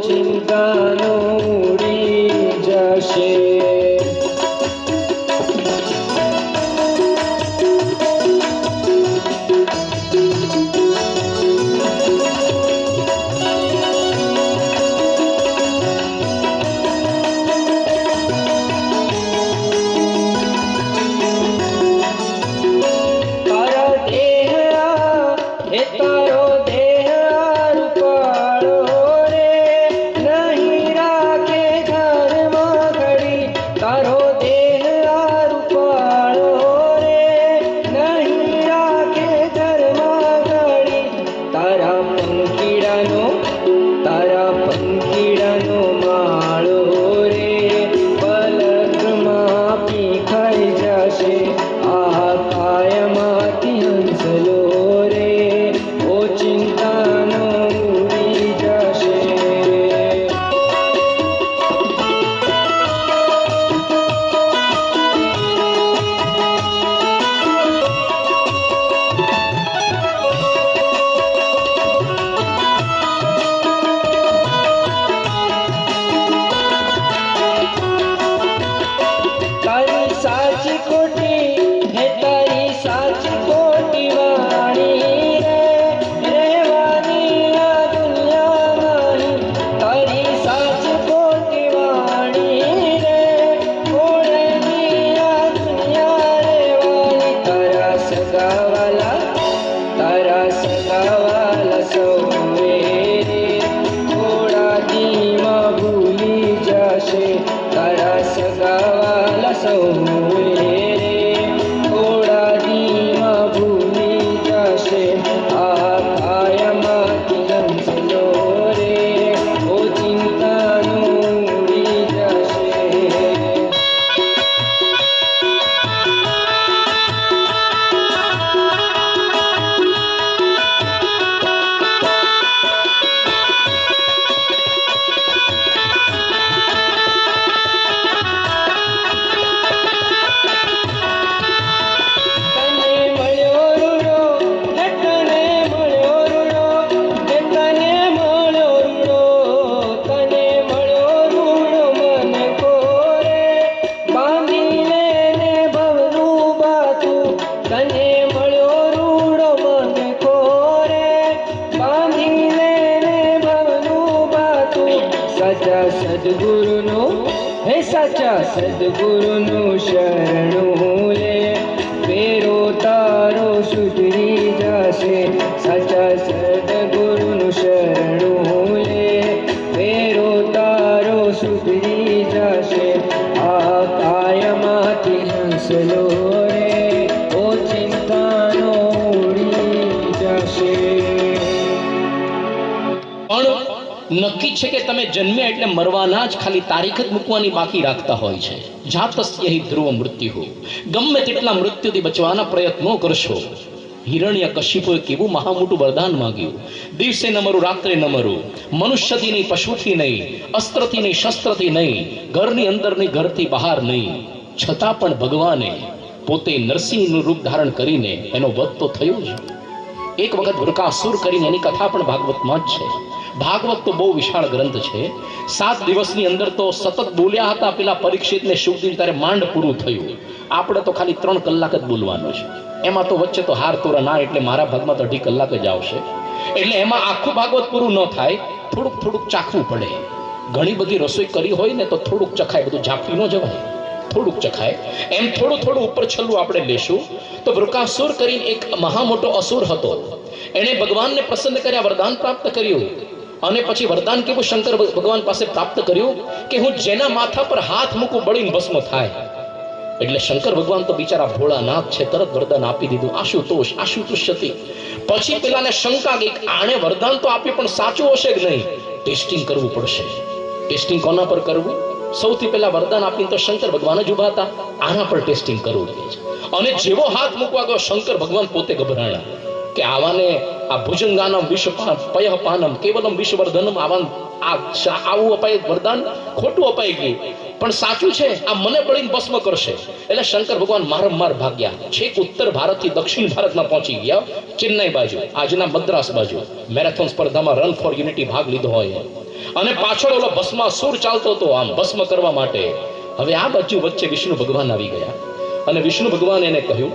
ચિંતાનો ઉડી જાય. જાશે, તારા સગાવાલા સૌ રે થોડા દીમાં ભૂલી જાશે, આ કાયામાંથી હંસલો રે ઓ ચિંતાનું ઉડી જશે. સાચા સદગુરુનું શરણું લે, ફેરો તારો સુધરી જશે. સાચા સદગુરુનું શરણું લે, ફેરો તારો સુધરી જશે, આ કાયમાંથી હંસલો રે ઓ ચિંતાનો ઉડી જશે. નક્કી છે કે તમે જન્મ્યા એટલે મરવાના જ, ખાલી તારીખ જ મૂકવાની બાકી રાખતા હોય છે. જાતસ્ય હિ ધ્રુવ મૃત્યુ, ગમે તેટલા મૃત્યુથી બચવાના પ્રયત્નો કરશો. હિરણ્ય કશિપુએ કેવું મહા મોટું વરદાન માંગ્યું, દિવસે ન મરું રાત્રે ન મરું, મનુષ્યથી નહીં પશુથી નહીં, અસ્ત્રથી નહીં શસ્ત્રથી નહીં, ઘરની અંદર નહીં ઘરથી બહાર નહીં. છતાં પણ ભગવાને પોતે નરસિંહનું રૂપ ધારણ કરીને એનો વધ તો થયો જ. એક વખત વૃકાસુર કરીને એની કથા પણ ભાગવતમાં જ છે. ભાગવત તો બહુ વિશાળ ગ્રંથ છે. 7 દિવસની અંદર તો સતત બોલ્યા હતા પેલા પરીક્ષિતને શુભદિન, ત્યારે માંડ પૂરું થયું. આપણે તો ખાલી 3 કલાક જ બોલવાનું છે. એમાં તો વચ્ચે તો હાર તોરા ના, એટલે મારા ભાગમાં તો 2.5 કલાક જ આવશે. એટલે એમાં આખું ભાગવત પૂરું ન થાય, થોડુંક થોડુંક ચાખવું પડે. ઘણી બધી રસોઈ કરી હોય ને તો થોડુંક ચખાય, બધું ઝાપી ન જવાય, થોડુંક ચખાય. એમ થોડું થોડું ઉપર છલ્લું આપણે લેશું. તો વૃકાસુર કરીને એક મહા મોટો અસુર હતો. એણે ભગવાનને પ્રસન્ન કર્યા, વરદાન પ્રાપ્ત કર્યું. અને પછી વરદાન કેવું શંકર ભગવાન પાસે પ્રાપ્ત કર્યું કે હું જેના માથા પર હાથ મૂકું બળીને ભસ્મ થાય. એટલે શંકર ભગવાન તો બિચારા ભોળાનાથ છે, તરત વરદાન આપી દીધું. આશુતુષ્યતિ. પછી પેલાને શંકા ગઈ, આણે વરદાન તો આપ્યું પણ સાચું હશે કે નહીં, ટેસ્ટિંગ કરવું પડશે. ટેસ્ટિંગ કોના પર કરવું? સૌથી પહેલા વરદાન આપીને તો શંકર ભગવાન જ ઉભા હતા, આના પર ટેસ્ટિંગ કરવું છે. અને જેવો હાથ મૂકવા ગયો શંકર ભગવાન પોતે ગભરાણા કે આવાને આ ભુજંગાનમ વિષપાનમ કેવલમ વિષવર્ધનમ આવું અપાય વરદાન ખોટું અપાઈ ગયું, પણ સાચું છે, આ મને બળીને ભસ્મ કરશે. એટલે શંકર ભગવાન મારંવાર ભાગ્યા, છેક ઉત્તર ભારતથી દક્ષિણ ભારતમાં પહોંચી ગયા, ચેન્નાઈ બાજુ, આજના મદ્રાસ બાજુ. મેરેથોન સ્પર્ધામાં રન ફોર યુનિટી ભાગ લીધો હોય, અને પાછળ ઓલો ભસ્માસુર ચાલતો હતો આમ ભસ્મ કરવા માટે. હવે આ બાજુ વચ્ચે વિષ્ણુ ભગવાન આવી ગયા, અને વિષ્ણુ ભગવાન એને કહ્યું,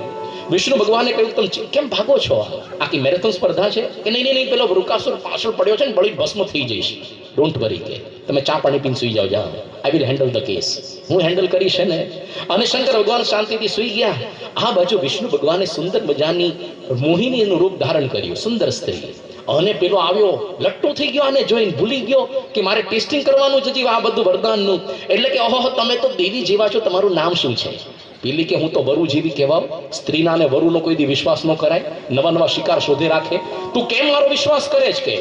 વિષ્ણુ ભગવાને કહ્યું તમે કેમ ભાગો છો? આખી મેરેથોન સ્પર્ધા છે કે નહીં, પેલો વૃકાસુર પાછળ પડ્યો છે ને બળી ભસ્મ થઈ જઈશ. ડોન્ટ વરી, કે તમે ચા પાણી પીને સુઈ જાઓ, જાઓ, I will handle the case, હું હેન્ડલ કરીશ ને. અને શંકર ભગવાન શાંતિથી સુઈ ગયા. આ બાજુ વિષ્ણુ ભગવાને સુંદર મજાની મોહિનીનું રૂપ ધારણ કર્યું, સુંદર સ્ત્રી. અને પેલો આવ્યો, લટ્ટુ થઈ ગયો, આને જોઈને ભૂલી ગયો કે મારે ટેસ્ટિંગ કરવાનું છે આ બધું વરદાનનું. એટલે કે ઓહો, તમે તો દેવી જેવા છો, તમારું નામ શું છે? પેલી કે હું તો વરુ જેવી કહેવાવ. સ્ત્રીના અને વરુનો કોઈ દી વિશ્વાસ ન કરાય, નવા નવા શિકાર શોધે રાખે. તું કેમ મારો વિશ્વાસ કરે છે? કે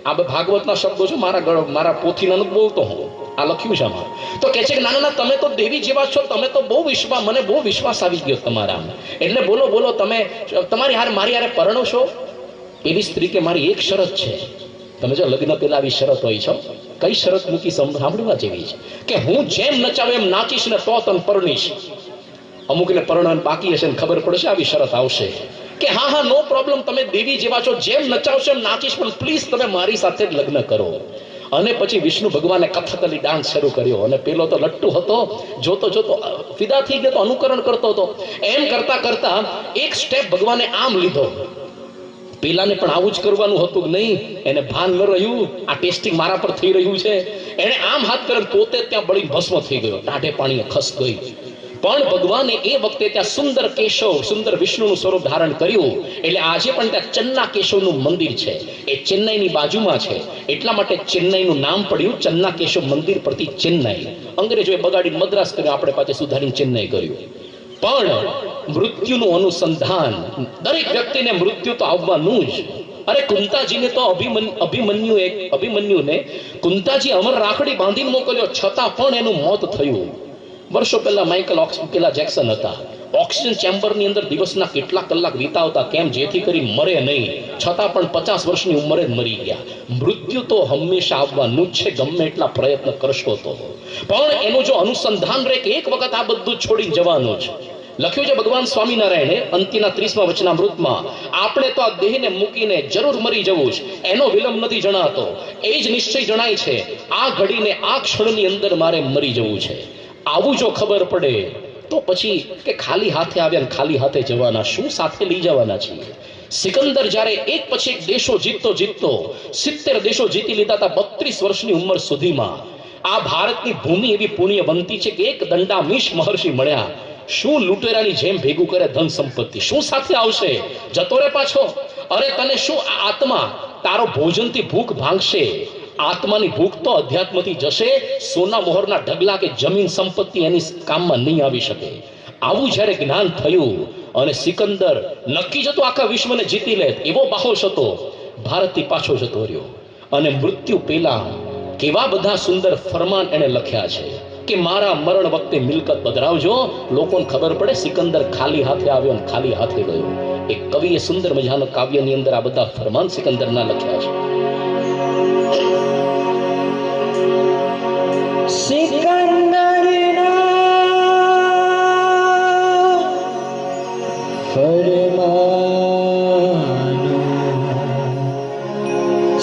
આ ભાગવતના શબ્દો છે, મારા પોથીના નથી બોલતો હું, આ લખ્યું છે આમાં. તો કે છે કે ના ના, તમે તો દેવી જેવા છો, તમે તો બહુ વિશ્વાસ, મને બહુ વિશ્વાસ આવી ગયો તમારા. એટલે બોલો બોલો, તમે તમારી હારે મારી હારે પરણો છો? એવી સ્ત્રી કે મારી એક શરત છે. તમે જો લગ્ન પેલા આવી શરત હોય છો, કઈ શરત મૂકી સાંભળવા જેવી છે કે હું જેમ નચાવે એમ નાચીશ ને તો તને પરણીશ. અમુકને પરણવાનું બાકી હશે ને ખબર પડશે, આવી શરત આવશે કે હા હા નો પ્રોબ્લેમ, તમે દેવી જેવા છો, જેમ નચાવશો એમ નાચીશ, પણ પ્લીઝ તમે મારી સાથે જ લગ્ન કરો. અને પછી વિષ્ણુ ભગવાને કથકલી ડાન્સ શરૂ કર્યો. અને પેલો તો લટ્ટુ હતો, જોતો જોતો ફિદા થઈ ગયો, તો અનુકરણ કરતો હતો. એમ કરતા કરતા એક સ્ટેપ ભગવાને આમ લીધો. પેલાને પણ આવું જ કરવાનું હતું કે નહીં, એને ભાન ન રહ્યું, આ ટેસ્ટિંગ મારા પર થઈ રહ્યું છે. એને આમ હાથ કરે, પોતે ત્યાં બળી ભસ્મ થઈ ગયો, ટાઢે પાણીએ ખસ ગઈ. પણ ભગવાને એ વખતે ત્યાં સુંદર કેશવ, સુંદર વિષ્ણુનું સ્વરૂપ ધારણ કર્યું. એટલે આજે પણ ત્યાં ચન્ના કેશવનું મંદિર છે. એ ચેન્નઈની બાજુમાં છે, એટલા માટે ચેન્નઈનું નામ પડ્યું ચન્ના કેશવ મંદિર પરથી ચેન્નઈ. અંગ્રેજોએ બગાડી મદ્રાસ કર્યું, આપણે પાસે સુધારીને ચેન્નઈ કર્યું. પણ મૃત્યુનું અનુસંધાન, દરેક વ્યક્તિને મૃત્યુ તો આવવાનું જ. અરે કુંતાજીને તો અભિમન્યુને કુંતાજી અમર રાખડી બાંધીને મોકલ્યો, છતાં પણ એનું મોત થયું. વર્ષો પહેલા પેલા જેક્સન હતા, ઓક્સિજન ચેમ્બરની અંદર દિવસના કેટલા કલાક વિતાવતા, કેમ જેથી કરી મરે નહીં, છતાં પણ 50 વર્ષની ઉંમરે જ મરી ગયા. મૃત્યુ તો હંમેશા આવવાનું જ છે, ગમે એટલા પ્રયત્ન કરશો તો. પણ એનું જો અનુસંધાન રહે કે એક વખત આ બધું છોડીને જવાનું જ. લખ્યું છે ભગવાન સ્વામિનારાયણે અંતિના 30મા વચનામૃતમાં, આપણે તો આ દેહને મૂકીને જરૂર મરી જવું જ, એનો વિલંબ નથી જણાતો. એ જ નિશ્ચય જણાય છે, આ ઘડીને આ ક્ષણની અંદર મારે મરી જવું છે. આવું જો ખબર પડે તો પછી કે ખાલી હાથે આવ્યા ને ખાલી હાથે જવાના, શું સાથે લઈ જવાના છીએ? સિકંદર જ્યારે એક પછી એક દેશો જીતતો 70 દેશો જીતી લીધા હતા 32 વર્ષની ઉંમર સુધીમાં. આ ભારતની ભૂમિ એવી પુણ્યવંતી છે કે એક દંડામીશ મહર્ષિ મળ્યા. શું લૂંટેરાની જેમ ભેગું કરે ધન સંપત્તિ, શું સાથે આવશે? જતો રે પાછો. અરે તને શું આ આત્મા તારો ભોજનથી ભૂખ ભાંગશે? આત્માની ભૂખ તો અધ્યાત્મથી જશે. સોના મોહરના ઢગલા કે જમીન સંપત્તિ એની કામમાં નહીં આવી શકે. આવું જ્યારે જ્ઞાન થયું અને સિકંદર નક્કી જ હતું આખા વિશ્વને જીતી લે એવો બાહોશ હતો, ભારતથી પાછો જતો રહ્યો. અને મૃત્યુ પહેલા કેવા બધા સુંદર ફરમાન એને લખ્યા છે કે મારા મરણ વખતે મિલકત પધરાવજો. લોકોને ખબર પડે સિકંદર ખાલી હાથે આવ્યો અને ખાલી હાથે ગયો. એક કવિએ સુંદર મજાનો કાવ્યની અંદર આ બધા ફરમાન સિકંદરના લખ્યા છે. સિકંદરના ફરમાનો,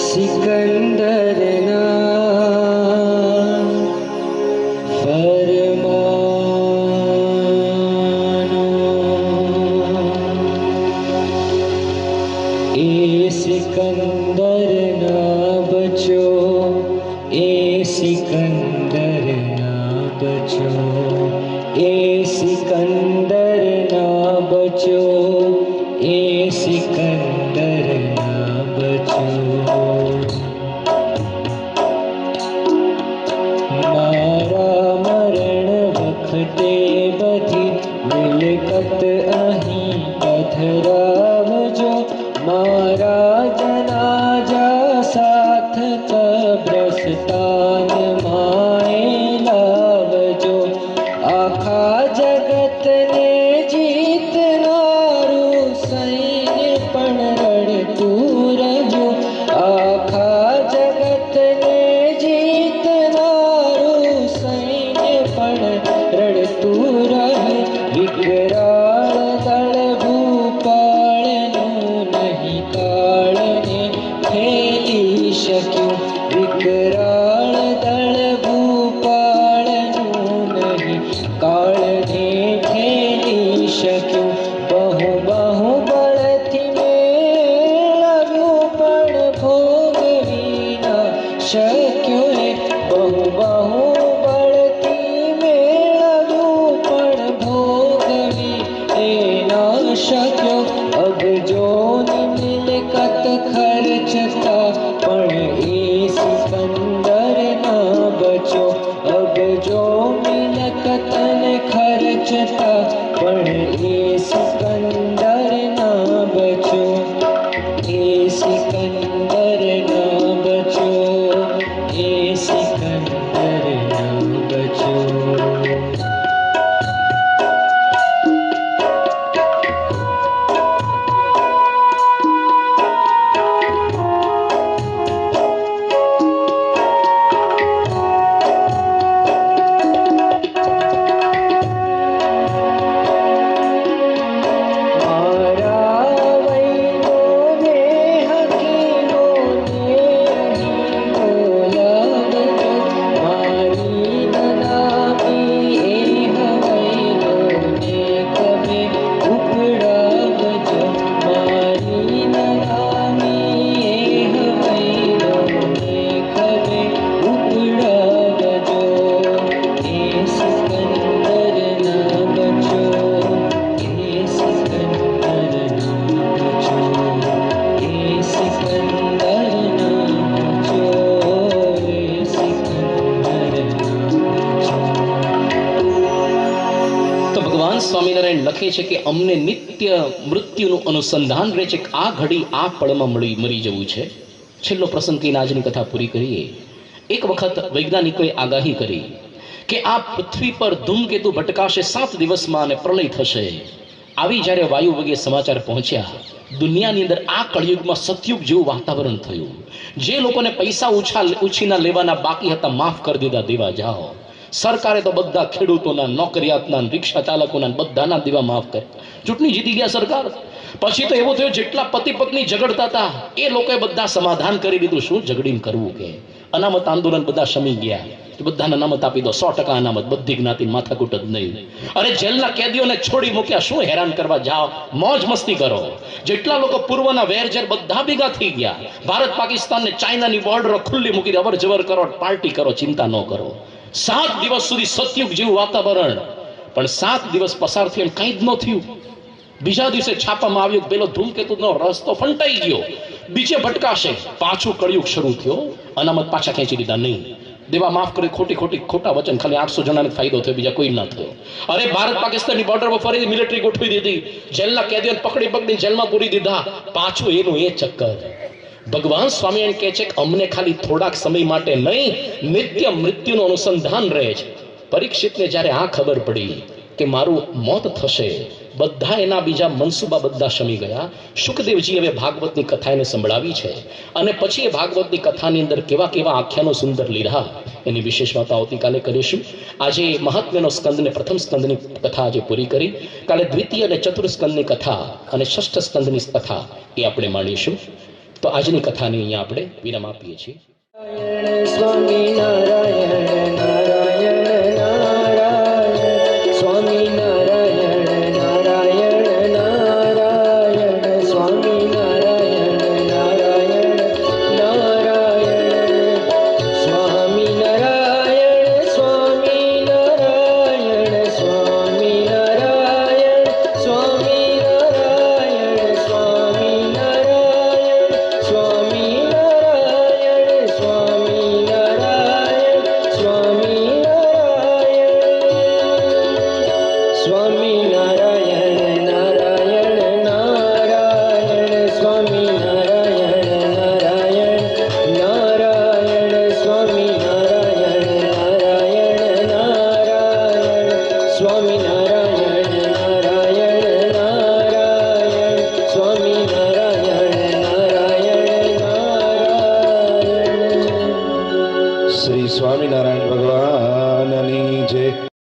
સિકંદરના ફરમાનો. એ સિકંદરના બચો, એ સિકંદરના બચો, એ સિકંદરના બચો, એ સિકંદરના બચો. મારા મરણ વખતે બધી મિલકત અહીં પધરાવજો. મારા જનાજા સાથ કબ્રસ્તાન માએ લાવજો. આખા જગતને જીતનાર સ્વામિનારાયણ લખે છે કે અમને નિત્ય મૃત્યુનું અનુસંધાન રહે છે કે આ ઘડી આ પળમાં મરી જવું છે. છેલ્લો પ્રસંગ કહીને આજની કથા પૂરી કરીએ. એક વખત વૈજ્ઞાનિકોએ આગાહી કરી કે આ પૃથ્વી પર ધૂમકેતુ ભટકાશે 7 દિવસમાં અને પ્રલય થશે. આવી જ્યારે વાયુ વગે સમાચાર પહોંચ્યા, દુનિયાની અંદર આ કળિયુગમાં સતયુગ જેવું વાતાવરણ થયું. જે લોકોને પૈસા ઉછીના લેવાના બાકી હતા માફ કરી દીધા, દેવા જાઓ. સરકારે તો બધા ખેડૂતોના, નોકરિયાતના, રિક્ષા ચાલકોના બધાના દેવા માફ કર્યા. ચૂંટણી જીતી ગયા સરકાર. પછી તો એવું થયું જેટલા પતિ પત્ની ઝઘડતા હતા એ લોકોએ બધા સમાધાન કરી દીધું. શું ઝઘડીને કરવું કે અનામત આંદોલન બધા શમી ગયા. બધાને અનામત આપી દો, 100% અનામત, બધી જ્ઞાતિ માથાકૂટ જ નહીં. અરે જેલના કેદીઓને છોડી મૂક્યા, શું હેરાન કરવા જાઓ, મોજ મસ્તી કરો. જેટલા લોકો પૂર્વના વેરઝેર બધા ભેગા થઈ ગયા. ભારત પાકિસ્તાન ને ચાઇનાની બોર્ડરો ખુલ્લી મૂકી દે, અવર જવર કરો, પાર્ટી કરો, ચિંતા ન કરો. 7 દિવસ સુધી સતયુગ જેવું વાતાવરણ. પણ 7 દિવસ પસાર થયા કંઈ જ ન થયું. બીજા દિવસે છાપામાં આવ્યું પેલો ધૂમકેતુનો રસ્તો ફંટાઈ ગયો, બીજે ભટકાશે. પાછું કળિયુગ શરૂ થયો. અનામત પાછા ખેંચી દીધા, નહીં દેવા માફ કરી. ખોટા વચન, ખાલી 800 જણાને ફાયદો થયો, બીજા કોઈ ના થયો. અરે ભારત પાકિસ્તાનની બોર્ડર પર ફરીથી મિલિટરી ગોઠવી દીધી, જેલના કેદીઓને પકડી જેલમાં પૂરી દીધા. પાછું એનું એ ચક્કર. ભગવાન સ્વામિનારાયણ કહે છે કે અમને ખાલી થોડાક સમય માટે નહીં, નિત્ય મૃત્યુનું અનુસંધાન રહે છે. પરીક્ષિતને જ્યારે આ ખબર પડી કે મારું મોત થશે, બધા એના બીજા મનસુબા બધા શમી ગયા. શુકદેવજી હવે ભાગવતની કથા એને સંભળાવી છે, અને પછી એ ભાગવતની કથાની અંદર કેવા કેવા આખ્યાનો સુંદર લીધા એની વિશેષ વાત આવતીકાલે કરીશું. આજે મહાત્મ્યનો સ્કંદને પ્રથમ સ્કંદની કથા આજે પૂરી કરી. કાલે દ્વિતીય અને ચતુર્થ સ્કંદની કથા અને ષષ્ઠ સ્કંદની કથા એ આપણે માણીશું. તો આજની કથાને અહીંયા આપણે વિરામ આપીએ છીએ. સ્વામિનારાયણ.